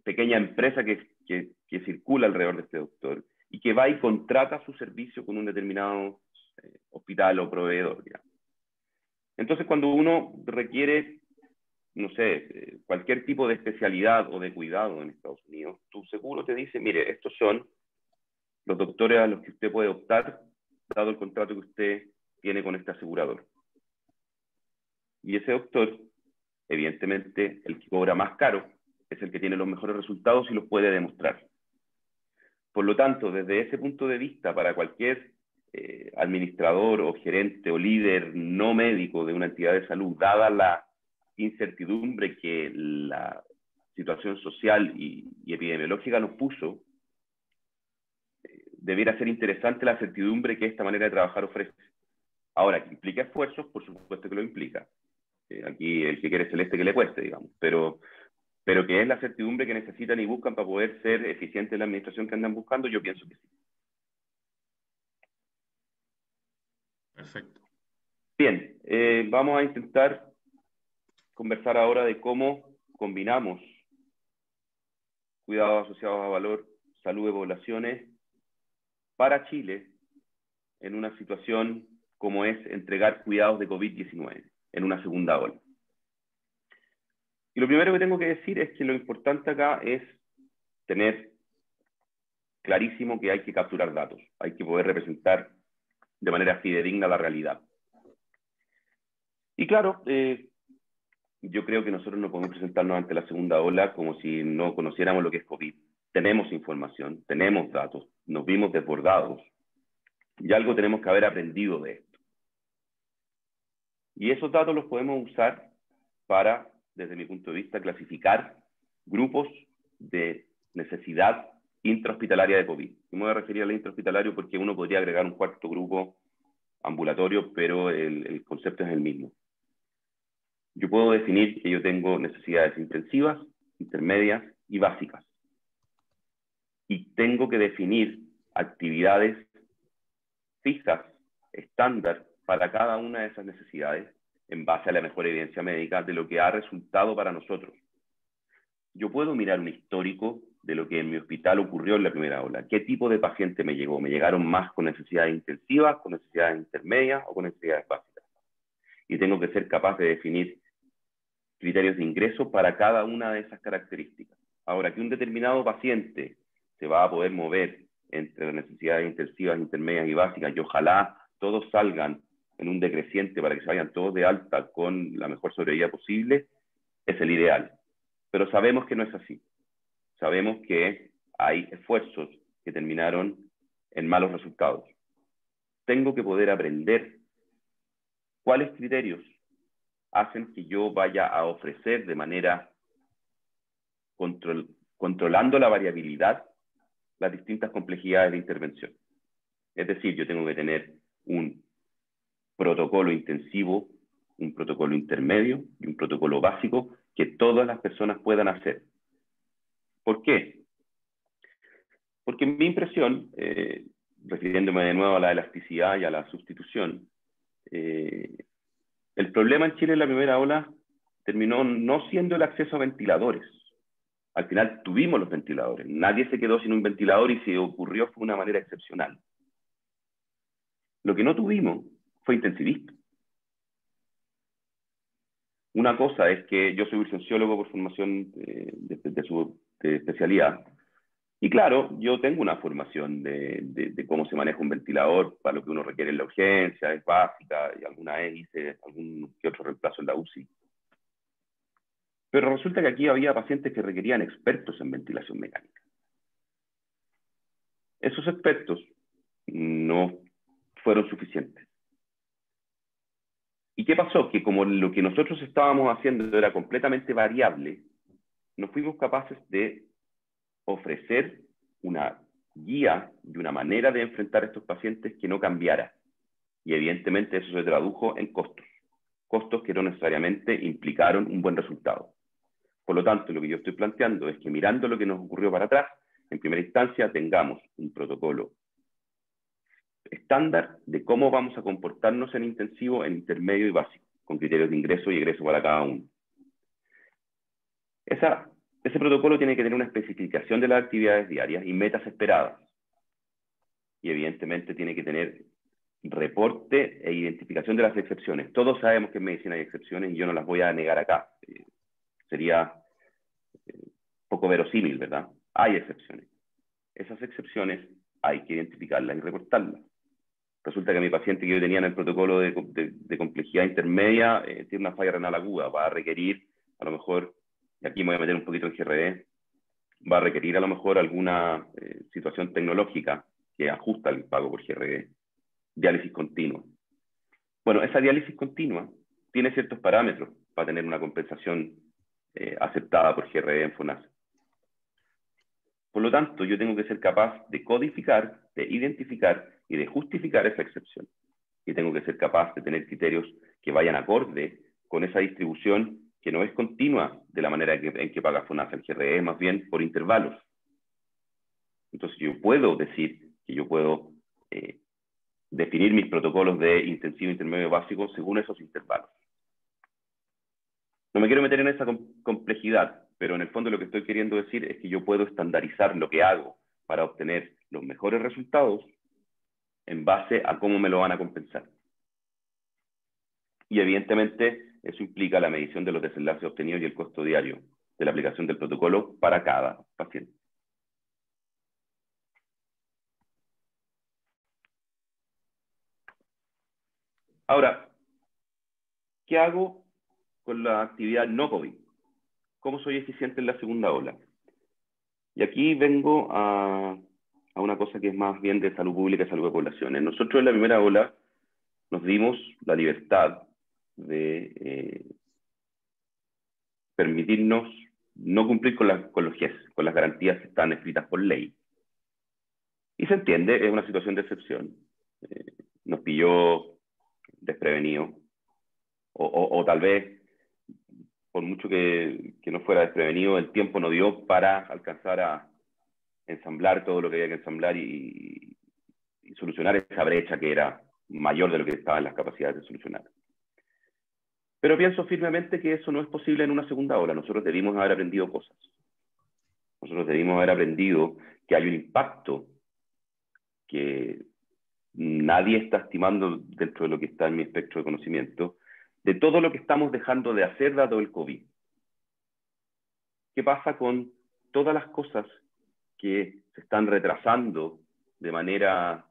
pequeña empresa que circula alrededor de este doctor y que va y contrata su servicio con un determinado hospital o proveedor, digamos. Entonces, cuando uno requiere, no sé, cualquier tipo de especialidad o de cuidado en Estados Unidos, tu seguro te dice, mire, estos son los doctores a los que usted puede optar, dado el contrato que usted tiene con este asegurador. Y ese doctor, evidentemente, el que cobra más caro, es el que tiene los mejores resultados y los puede demostrar. Por lo tanto, desde ese punto de vista, para cualquier administrador o gerente o líder no médico de una entidad de salud, dada la incertidumbre que la situación social y epidemiológica nos puso, debiera ser interesante la certidumbre que esta manera de trabajar ofrece. Ahora, que implica esfuerzos, por supuesto que lo implica. Aquí el que quiere celeste que le cueste, digamos, pero que es la certidumbre que necesitan y buscan para poder ser eficientes en la administración que andan buscando, yo pienso que sí. Perfecto. Bien, vamos a intentar conversar ahora de cómo combinamos cuidados asociados a valor, salud de poblaciones para Chile en una situación como es entregar cuidados de COVID-19 en una segunda ola. Y lo primero que tengo que decir es que lo importante acá es tener clarísimo que hay que capturar datos, hay que poder representar de manera fidedigna la realidad. Y claro, yo creo que nosotros no podemos presentarnos ante la segunda ola como si no conociéramos lo que es COVID. Tenemos información, tenemos datos, nos vimos desbordados y algo tenemos que haber aprendido de esto. Y esos datos los podemos usar para, desde mi punto de vista, clasificar grupos de necesidad intrahospitalaria de COVID. Y me voy a referir al intrahospitalario porque uno podría agregar un cuarto grupo ambulatorio, pero el concepto es el mismo. Yo puedo definir que yo tengo necesidades intensivas, intermedias y básicas. Y tengo que definir actividades fijas, estándar, para cada una de esas necesidades, en base a la mejor evidencia médica de lo que ha resultado para nosotros. Yo puedo mirar un histórico de lo que en mi hospital ocurrió en la primera ola. ¿Qué tipo de paciente me llegó? ¿Me llegaron más con necesidades intensivas, con necesidades intermedias o con necesidades básicas? Y tengo que ser capaz de definir criterios de ingreso para cada una de esas características. Ahora, que un determinado paciente se va a poder mover entre las necesidades intensivas, intermedias y básicas, y ojalá todos salgan en un decreciente para que se vayan todos de alta con la mejor sobrevida posible, es el ideal. Pero sabemos que no es así. Sabemos que hay esfuerzos que terminaron en malos resultados. Tengo que poder aprender cuáles criterios hacen que yo vaya a ofrecer de manera controlando la variabilidad las distintas complejidades de intervención. Es decir, yo tengo que tener un protocolo intensivo, un protocolo intermedio y un protocolo básico que todas las personas puedan hacer. ¿Por qué? Porque mi impresión, refiriéndome de nuevo a la elasticidad y a la sustitución, el problema en Chile en la primera ola terminó no siendo el acceso a ventiladores. Al final tuvimos los ventiladores. Nadie se quedó sin un ventilador y si ocurrió fue de una manera excepcional. Lo que no tuvimos fue intensivista. Una cosa es que yo soy urgenciólogo por formación de especialidad. Y claro, yo tengo una formación de cómo se maneja un ventilador para lo que uno requiere en la urgencia, es básica, y alguna vez hice algún que otro reemplazo en la UCI. Pero resulta que aquí había pacientes que requerían expertos en ventilación mecánica. Esos expertos no fueron suficientes. ¿Y qué pasó? Que como lo que nosotros estábamos haciendo era completamente variable, no fuimos capaces de ofrecer una guía y una manera de enfrentar a estos pacientes que no cambiara. Y evidentemente eso se tradujo en costos. Costos que no necesariamente implicaron un buen resultado. Por lo tanto, lo que yo estoy planteando es que mirando lo que nos ocurrió para atrás, en primera instancia tengamos un protocolo estándar de cómo vamos a comportarnos en intensivo, en intermedio y básico, con criterios de ingreso y egreso para cada uno. Ese protocolo tiene que tener una especificación de las actividades diarias y metas esperadas. Y evidentemente tiene que tener reporte e identificación de las excepciones. Todos sabemos que en medicina hay excepciones y yo no las voy a negar acá. Sería poco verosímil, ¿verdad? Hay excepciones. Esas excepciones hay que identificarlas y reportarlas. Resulta que mi paciente que yo tenía en el protocolo de complejidad intermedia tiene una falla renal aguda, va a requerir a lo mejor, y aquí me voy a meter un poquito en GRD, va a requerir a lo mejor alguna situación tecnológica que ajusta el pago por GRD, diálisis continua. Bueno, esa diálisis continua tiene ciertos parámetros para tener una compensación aceptada por GRD en FONASA. Por lo tanto, yo tengo que ser capaz de codificar, de identificar y de justificar esa excepción. Y tengo que ser capaz de tener criterios que vayan acorde con esa distribución que no es continua de la manera en que paga FONASA. El GRE es más bien por intervalos. Entonces yo puedo decir que yo puedo definir mis protocolos de intensivo, intermedio y básico según esos intervalos. No me quiero meter en esa complejidad, pero en el fondo lo que estoy queriendo decir es que yo puedo estandarizar lo que hago para obtener los mejores resultados en base a cómo me lo van a compensar. Y evidentemente eso implica la medición de los desenlaces obtenidos y el costo diario de la aplicación del protocolo para cada paciente. Ahora, ¿qué hago con la actividad no COVID? ¿Cómo soy eficiente en la segunda ola? Y aquí vengo a una cosa que es más bien de salud pública y salud de poblaciones. Nosotros en la primera ola nos dimos la libertad de permitirnos no cumplir con los GES, con las garantías que están escritas por ley. Y se entiende, es una situación de excepción. Nos pilló desprevenido, o tal vez, por mucho que no fuera desprevenido, el tiempo no dio para alcanzar a ensamblar todo lo que había que ensamblar y solucionar esa brecha que era mayor de lo que estaban las capacidades de solucionar. Pero pienso firmemente que eso no es posible en una segunda ola. Nosotros debimos haber aprendido cosas. Nosotros debimos haber aprendido que hay un impacto que nadie está estimando dentro de lo que está en mi espectro de conocimiento, de todo lo que estamos dejando de hacer dado el COVID. ¿Qué pasa con todas las cosas que se están retrasando de manera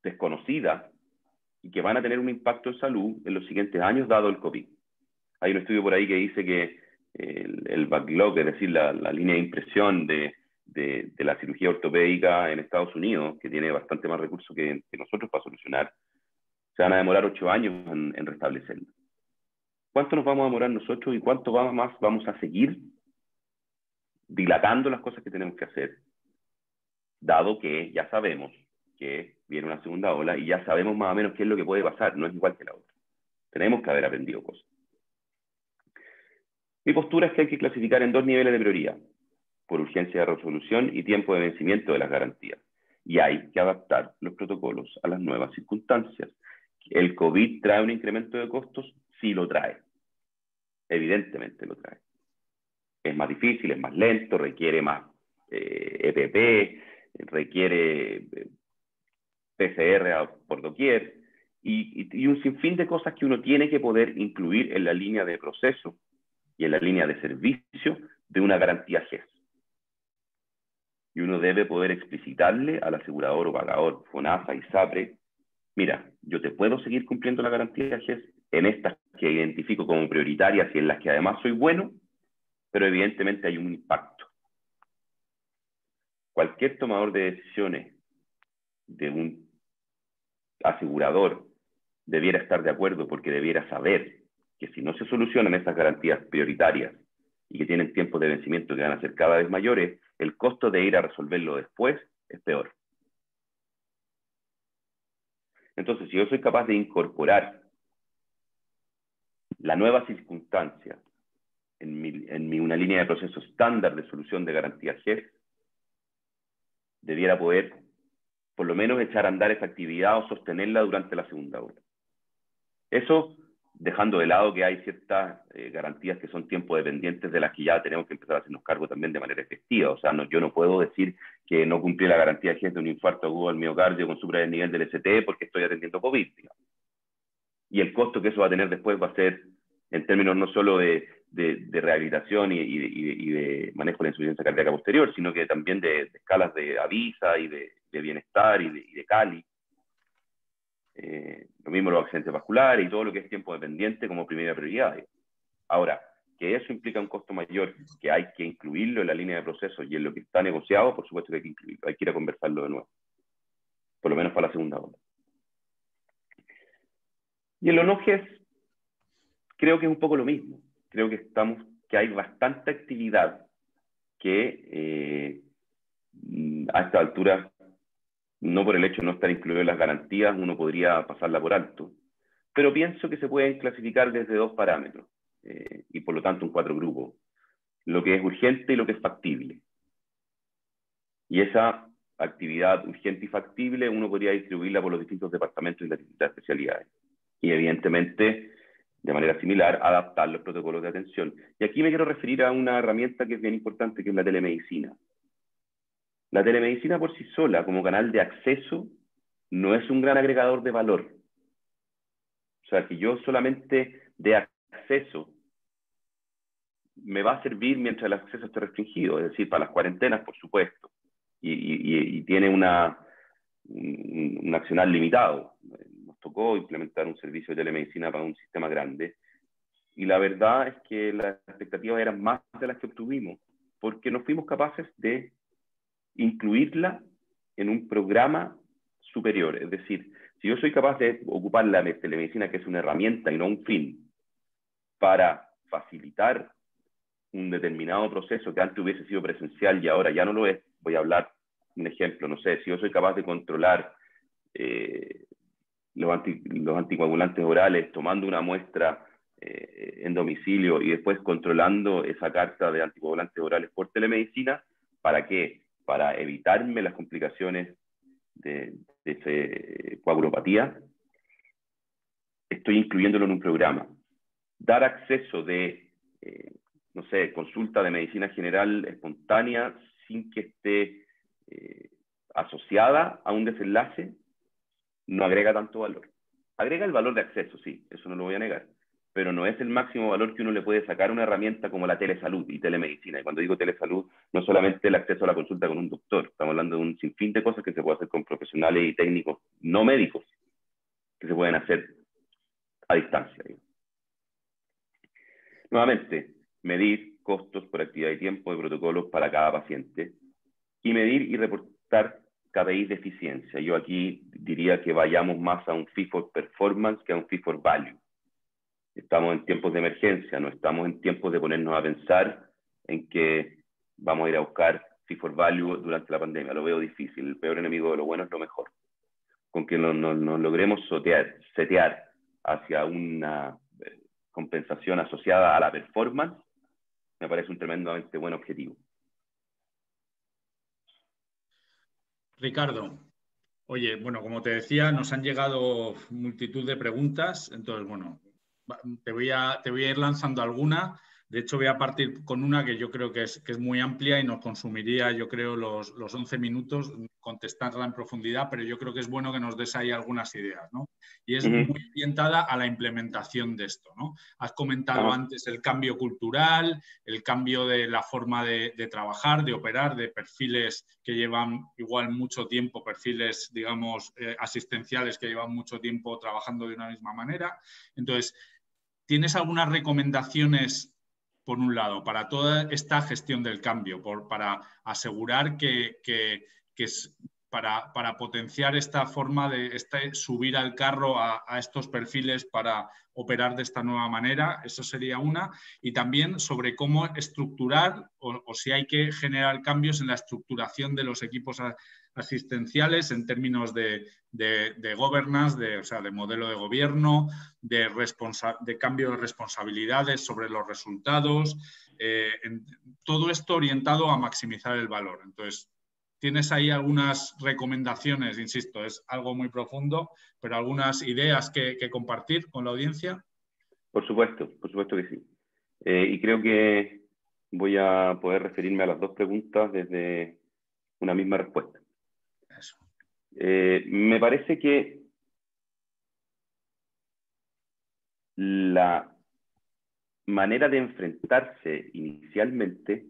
desconocida y que van a tener un impacto en salud en los siguientes años dado el COVID? Hay un estudio por ahí que dice que el backlog, es decir, la línea de impresión de la cirugía ortopédica en Estados Unidos, que tiene bastante más recursos que nosotros para solucionar, se van a demorar 8 años en restablecerlo. ¿Cuánto nos vamos a demorar nosotros y cuánto más vamos a seguir dilatando las cosas que tenemos que hacer? Dado que ya sabemos que viene una segunda ola y ya sabemos más o menos qué es lo que puede pasar, no es igual que la otra. Tenemos que haber aprendido cosas. Mi postura es que hay que clasificar en 2 niveles de prioridad, por urgencia de resolución y tiempo de vencimiento de las garantías. Y hay que adaptar los protocolos a las nuevas circunstancias. ¿El COVID trae un incremento de costos? Sí lo trae. Evidentemente lo trae. Es más difícil, es más lento, requiere más EPP, requiere PCR por doquier, y un sinfín de cosas que uno tiene que poder incluir en la línea de proceso y en la línea de servicio de una garantía GES. Y uno debe poder explicitarle al asegurador o pagador, FONASA y SAPRE, mira, yo te puedo seguir cumpliendo la garantía GES en estas que identifico como prioritarias y en las que además soy bueno, pero evidentemente hay un impacto. Cualquier tomador de decisiones de un asegurador debiera estar de acuerdo, porque debiera saber que si no se solucionan esas garantías prioritarias y que tienen tiempos de vencimiento que van a ser cada vez mayores, el costo de ir a resolverlo después es peor. Entonces, si yo soy capaz de incorporar la nueva circunstancia en una línea de proceso estándar de solución de garantía GES, debiera poder por lo menos echar a andar esa actividad o sostenerla durante la segunda ola. Eso dejando de lado que hay ciertas garantías que son tiempo dependientes de las que ya tenemos que empezar a hacernos cargo también de manera efectiva. O sea, yo no puedo decir que no cumplí la garantía de un infarto agudo al miocardio con supra del nivel del ST porque estoy atendiendo COVID, digamos. Y el costo que eso va a tener después va a ser, en términos no solo de rehabilitación y de manejo de la insuficiencia cardíaca posterior, sino que también de escalas de Avisa y de bienestar y de Cali. Lo mismo los accidentes vasculares y todo lo que es tiempo dependiente como primera prioridad. Ahora, que eso implica un costo mayor, que hay que incluirlo en la línea de procesos y en lo que está negociado, por supuesto que hay que incluirlo, hay que ir a conversarlo de nuevo, por lo menos para la segunda ola. Y en los no-GES, creo que es un poco lo mismo. Creo que hay bastante actividad que a esta altura, no por el hecho de no estar incluido en las garantías, uno podría pasarla por alto. Pero pienso que se pueden clasificar desde 2 parámetros, y por lo tanto en 4 grupos. Lo que es urgente y lo que es factible. Y esa actividad urgente y factible uno podría distribuirla por los distintos departamentos y las distintas especialidades. Y evidentemente, de manera similar, adaptar los protocolos de atención. Y aquí me quiero referir a una herramienta que es bien importante, que es la telemedicina. La telemedicina por sí sola, como canal de acceso, no es un gran agregador de valor. O sea, que yo solamente dé acceso, me va a servir mientras el acceso esté restringido, es decir, para las cuarentenas, por supuesto. Y tiene un accionar limitado. Nos tocó implementar un servicio de telemedicina para un sistema grande, y la verdad es que las expectativas eran más de las que obtuvimos, porque no fuimos capaces de incluirla en un programa superior. Es decir, si yo soy capaz de ocupar la telemedicina, que es una herramienta y no un fin, para facilitar un determinado proceso que antes hubiese sido presencial y ahora ya no lo es, voy a hablar un ejemplo, no sé, si yo soy capaz de controlar los anticoagulantes orales tomando una muestra en domicilio y después controlando esa carta de anticoagulantes orales por telemedicina, ¿para qué? Para evitarme las complicaciones de coagulopatía, estoy incluyéndolo en un programa. Dar acceso de, no sé, consulta de medicina general espontánea sin que esté asociada a un desenlace, no agrega tanto valor. Agrega el valor de acceso, sí, eso no lo voy a negar, pero no es el máximo valor que uno le puede sacar a una herramienta como la telesalud y telemedicina. Y cuando digo telesalud, no solamente el acceso a la consulta con un doctor, estamos hablando de un sinfín de cosas que se puede hacer con profesionales y técnicos no médicos, que se pueden hacer a distancia. Nuevamente, medir costos por actividad y tiempo de protocolos para cada paciente y medir y reportar KPIs de eficiencia. Yo aquí diría que vayamos más a un fee for performance que a un fee for value. Estamos en tiempos de emergencia, no estamos en tiempos de ponernos a pensar en que vamos a ir a buscar fee for value durante la pandemia. Lo veo difícil. El peor enemigo de lo bueno es lo mejor. Con que nos logremos setear hacia una compensación asociada a la performance, me parece un tremendamente buen objetivo. Ricardo, oye, bueno, como te decía, nos han llegado multitud de preguntas, entonces, bueno, te voy a ir lanzando alguna. De hecho, voy a partir con una que yo creo que es muy amplia y nos consumiría, yo creo, los 11 minutos contestarla en profundidad, pero yo creo que es bueno que nos des ahí algunas ideas, ¿no? Y es muy orientada a la implementación de esto, ¿no? Has comentado antes el cambio cultural, el cambio de la forma de trabajar, de operar, de perfiles que llevan igual mucho tiempo, perfiles, digamos, asistenciales que llevan mucho tiempo trabajando de una misma manera. Entonces, ¿tienes algunas recomendaciones, por un lado, para toda esta gestión del cambio, para asegurar para potenciar esta forma de subir al carro a estos perfiles para operar de esta nueva manera? Eso sería una. Y también sobre cómo estructurar o si hay que generar cambios en la estructuración de los equipos asistenciales en términos de governance, o sea, de modelo de gobierno, de cambio de responsabilidades sobre los resultados, todo esto orientado a maximizar el valor. Entonces, ¿tienes ahí algunas recomendaciones? Insisto, es algo muy profundo, pero algunas ideas que compartir con la audiencia. Por supuesto que sí. Y creo que voy a poder referirme a las dos preguntas desde una misma respuesta. Eso. Me parece que la manera de enfrentarse inicialmente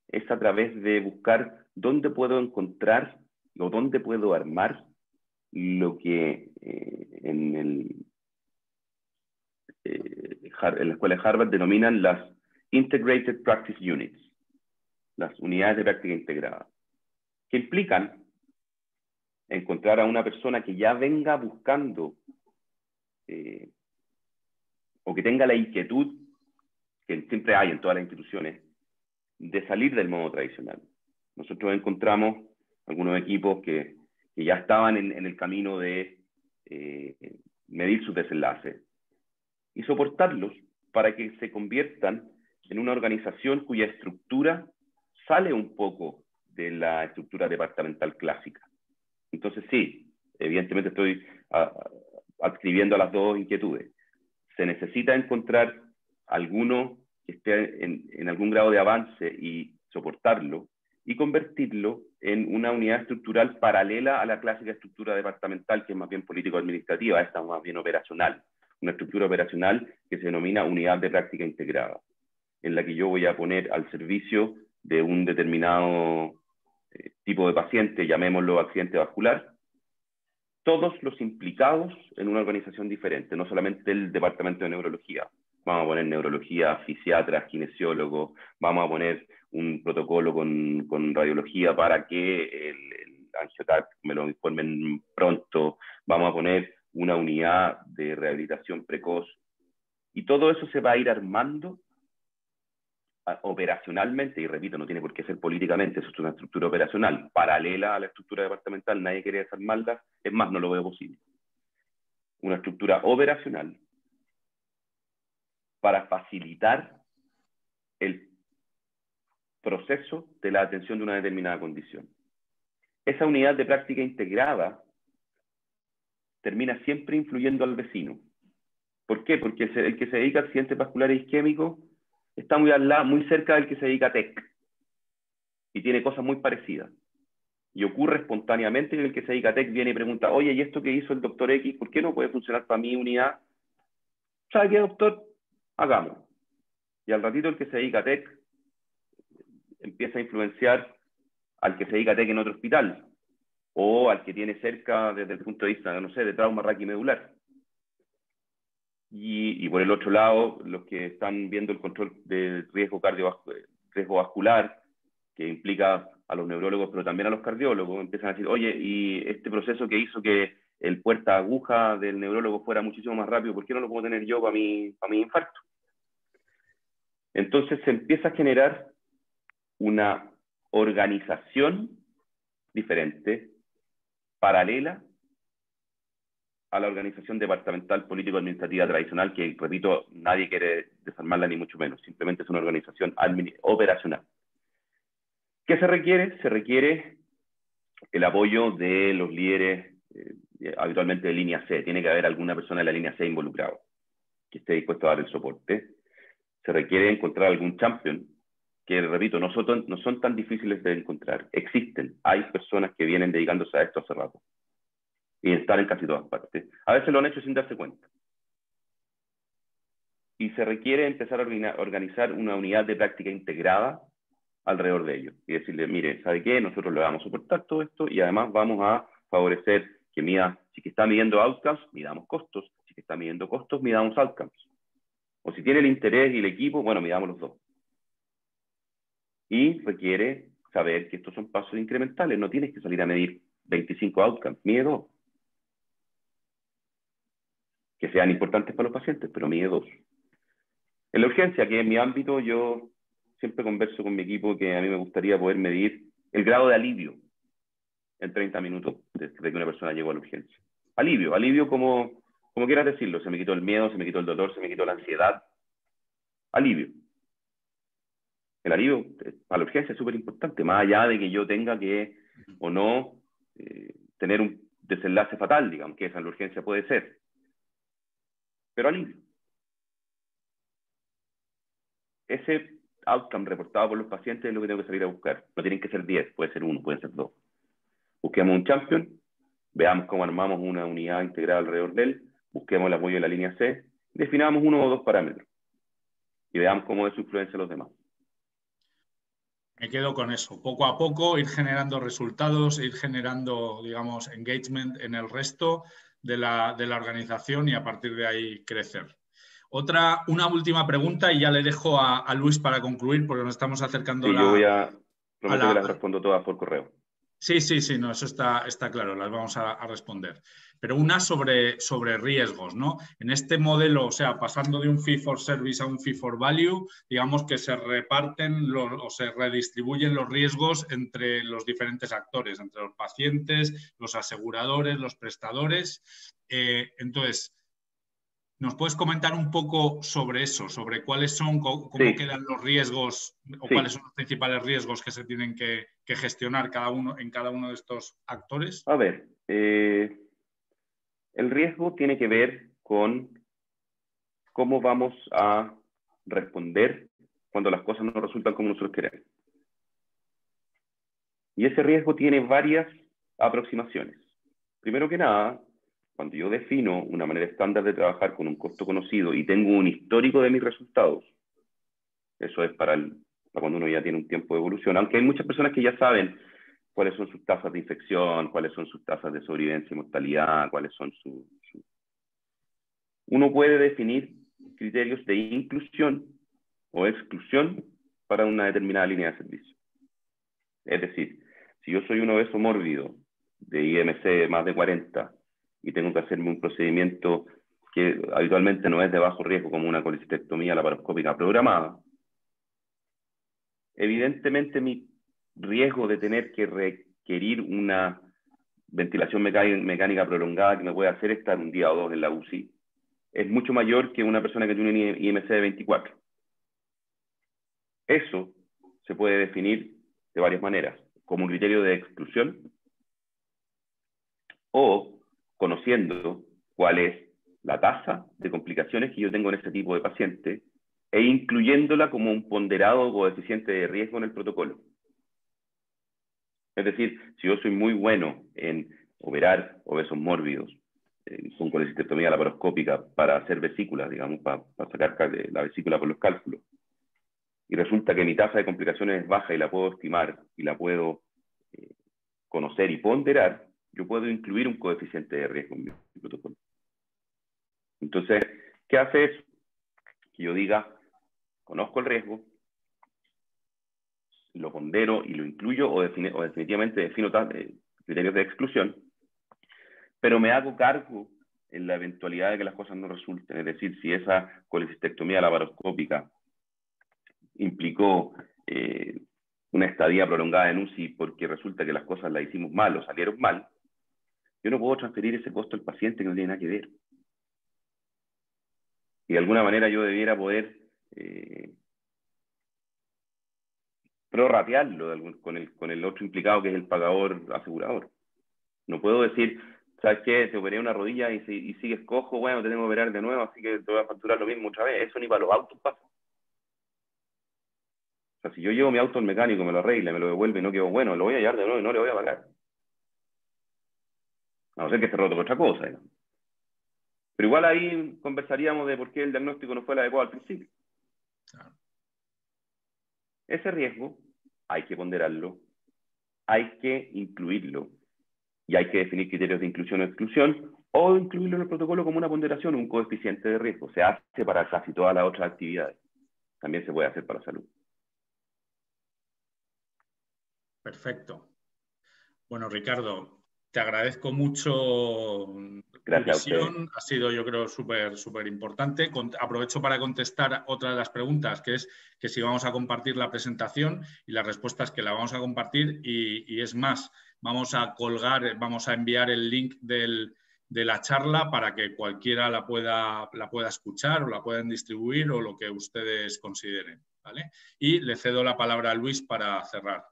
es a través de buscar dónde puedo encontrar o dónde puedo armar lo que en la escuela de Harvard denominan las Integrated Practice Units, las unidades de práctica integrada, que implican encontrar a una persona que ya venga buscando o que tenga la inquietud, que siempre hay en todas las instituciones, de salir del modo tradicional. Nosotros encontramos algunos equipos que ya estaban en el camino de medir sus desenlaces y soportarlos para que se conviertan en una organización cuya estructura sale un poco de la estructura departamental clásica. Entonces sí, evidentemente estoy adscribiendo a las dos inquietudes. Se necesita encontrar alguno que esté en algún grado de avance y soportarlo y convertirlo en una unidad estructural paralela a la clásica estructura departamental, que es más bien político-administrativa, esta es más bien operacional. Una estructura operacional que se denomina unidad de práctica integrada, en la que yo voy a poner al servicio de un determinado tipo de paciente, llamémoslo accidente vascular, todos los implicados en una organización diferente, no solamente el departamento de neurología. Vamos a poner neurología, fisiatras, kinesiólogos, vamos a poner un protocolo con radiología para que el angioTAC me lo informen pronto, vamos a poner una unidad de rehabilitación precoz, y todo eso se va a ir armando operacionalmente, y repito, no tiene por qué ser políticamente, eso es una estructura operacional, paralela a la estructura departamental, nadie quiere desarmarla, es más, no lo veo posible. Una estructura operacional para facilitar el proceso de la atención de una determinada condición. Esa unidad de práctica integrada termina siempre influyendo al vecino. ¿Por qué? Porque el que se dedica a accidentes vasculares isquémicos está muy cerca del que se dedica a TEC y tiene cosas muy parecidas. Y ocurre espontáneamente que el que se dedica a TEC viene y pregunta, oye, ¿y esto que hizo el doctor X, por qué no puede funcionar para mi unidad? ¿Sabe qué, doctor? Hagamos. Y al ratito el que se dedica a TEC empieza a influenciar al que se dedica a TEC en otro hospital, o al que tiene cerca desde el punto de vista, no sé, de trauma raquimedular. Y por el otro lado, los que están viendo el control del riesgo vascular, que implica a los neurólogos, pero también a los cardiólogos, empiezan a decir, oye, y este proceso que hizo que el puerta aguja del neurólogo fuera muchísimo más rápido, ¿por qué no lo puedo tener yo para mi infarto? Entonces se empieza a generar una organización diferente, paralela a la organización departamental político-administrativa tradicional, que, repito, nadie quiere desarmarla ni mucho menos, simplemente es una organización operacional. ¿Qué se requiere? Se requiere el apoyo de los líderes, habitualmente de línea C. Tiene que haber alguna persona de la línea C involucrado, que esté dispuesto a dar el soporte. Se requiere encontrar algún champion, que, repito, no son tan difíciles de encontrar. Existen, hay personas que vienen dedicándose a esto hace rato y están en casi todas partes. A veces lo han hecho sin darse cuenta. Y se requiere empezar a organizar una unidad de práctica integrada alrededor de ello. Y decirle, mire, ¿sabe qué? Nosotros le vamos a soportar todo esto y además vamos a favorecer que si que está midiendo outcomes, midamos costos. Si que está midiendo costos, midamos outcomes. O si tiene el interés y el equipo, bueno, midamos los dos. Y requiere saber que estos son pasos incrementales. No tienes que salir a medir 25 outcomes, mide 2. Que sean importantes para los pacientes, pero mide 2. En la urgencia, que en mi ámbito, yo siempre converso con mi equipo que a mí me gustaría poder medir el grado de alivio en 30 minutos desde que una persona llegó a la urgencia. Alivio como quieras decirlo. Se me quitó el miedo, se me quitó el dolor, se me quitó la ansiedad. Alivio. El alivio para la urgencia es súper importante, más allá de que yo tenga que o no tener un desenlace fatal, digamos, que esa en la urgencia puede ser. Pero alivio. Ese outcome reportado por los pacientes es lo que tengo que salir a buscar. No tienen que ser 10, puede ser 1, puede ser 2. Busquemos un champion, veamos cómo armamos una unidad integrada alrededor de él, busquemos el apoyo de la línea C, definamos 1 o 2 parámetros y veamos cómo eso influencia a los demás. Me quedo con eso. Poco a poco ir generando resultados, ir generando, digamos, engagement en el resto de la organización y a partir de ahí crecer. Una última pregunta y ya le dejo a Luis para concluir porque nos estamos acercando yo voy a prometer que las respondo todas por correo. Sí, no, eso está claro, las vamos a responder. Pero una sobre riesgos, ¿no? En este modelo, o sea, pasando de un fee for service a un fee for value, digamos que se reparten o se redistribuyen los riesgos entre los diferentes actores, entre los pacientes, los aseguradores, los prestadores. Entonces, ¿nos puedes comentar un poco sobre eso, sobre cuáles son, cómo quedan los riesgos o cuáles son los principales riesgos que se tienen que gestionar en cada uno de estos actores? A ver, el riesgo tiene que ver con cómo vamos a responder cuando las cosas no resultan como nosotros queremos. Y ese riesgo tiene varias aproximaciones. Primero que nada, cuando yo defino una manera estándar de trabajar con un costo conocido y tengo un histórico de mis resultados, eso es para cuando uno ya tiene un tiempo de evolución, aunque hay muchas personas que ya saben cuáles son sus tasas de infección, cuáles son sus tasas de sobrevivencia y mortalidad, cuáles son Uno puede definir criterios de inclusión o exclusión para una determinada línea de servicio. Es decir, si yo soy un obeso mórbido de IMC más de 40 y tengo que hacerme un procedimiento que habitualmente no es de bajo riesgo, como una colecistectomía laparoscópica programada, evidentemente mi riesgo de tener que requerir una ventilación mecánica prolongada que me puede hacer estar un día o dos en la UCI es mucho mayor que una persona que tiene un IMC de 24. Eso se puede definir de varias maneras, como un criterio de exclusión o conociendo cuál es la tasa de complicaciones que yo tengo en este tipo de paciente e incluyéndola como un ponderado coeficiente de riesgo en el protocolo. Es decir, si yo soy muy bueno en operar obesos mórbidos con colecistectomía laparoscópica para hacer vesículas, digamos, para sacar la vesícula por los cálculos, y resulta que mi tasa de complicaciones es baja y la puedo estimar y la puedo conocer y ponderar, yo puedo incluir un coeficiente de riesgo en mi protocolo. Entonces, ¿qué hace eso? Que yo diga, conozco el riesgo, lo pondero y lo incluyo o definitivamente defino criterios de exclusión, pero me hago cargo en la eventualidad de que las cosas no resulten. Es decir, si esa colecistectomía laparoscópica implicó una estadía prolongada en UCI porque resulta que las cosas las hicimos mal o salieron mal, yo no puedo transferir ese costo al paciente que no tiene nada que ver. Y de alguna manera yo debiera poder prorratearlo con el otro implicado que es el pagador asegurador. No puedo decir, ¿sabes qué? Te operé una rodilla y sigues cojo, bueno, te tengo que operar de nuevo, así que te voy a facturar lo mismo otra vez. Eso ni para los autos pasa. O sea, si yo llevo mi auto al mecánico, me lo arregla, me lo devuelve y no quedo bueno, lo voy a llevar de nuevo y no le voy a pagar. A no ser que esté roto por otra cosa, ¿no? Pero igual ahí conversaríamos de por qué el diagnóstico no fue el adecuado al principio. Claro. Ese riesgo hay que ponderarlo, hay que incluirlo y hay que definir criterios de inclusión o exclusión o incluirlo en el protocolo como una ponderación, un coeficiente de riesgo. Se hace para casi todas las otras actividades. También se puede hacer para salud. Perfecto. Bueno, Ricardo, te agradezco mucho Gracias tu visión. Ha sido, yo creo, súper importante. Aprovecho para contestar otra de las preguntas, que es que si vamos a compartir la presentación, y la respuesta es que la vamos a compartir y es más, vamos a enviar el link de la charla para que cualquiera la pueda escuchar o la puedan distribuir o lo que ustedes consideren, ¿vale? Y le cedo la palabra a Luis para cerrar.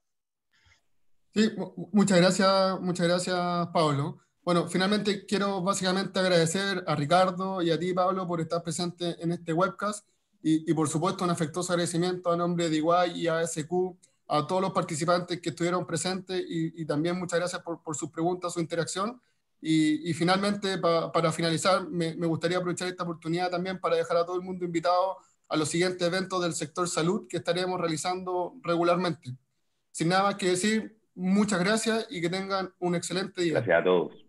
Sí, muchas gracias, Pablo. Bueno, finalmente quiero básicamente agradecer a Ricardo y a ti, Pablo, por estar presente en este webcast y por supuesto un afectuoso agradecimiento a nombre de Iguay y ASQ, a todos los participantes que estuvieron presentes y también muchas gracias por sus preguntas, su interacción. Y finalmente, para finalizar, me gustaría aprovechar esta oportunidad también para dejar a todo el mundo invitado a los siguientes eventos del sector salud que estaremos realizando regularmente. Sin nada más que decir, muchas gracias y que tengan un excelente día. Gracias a todos.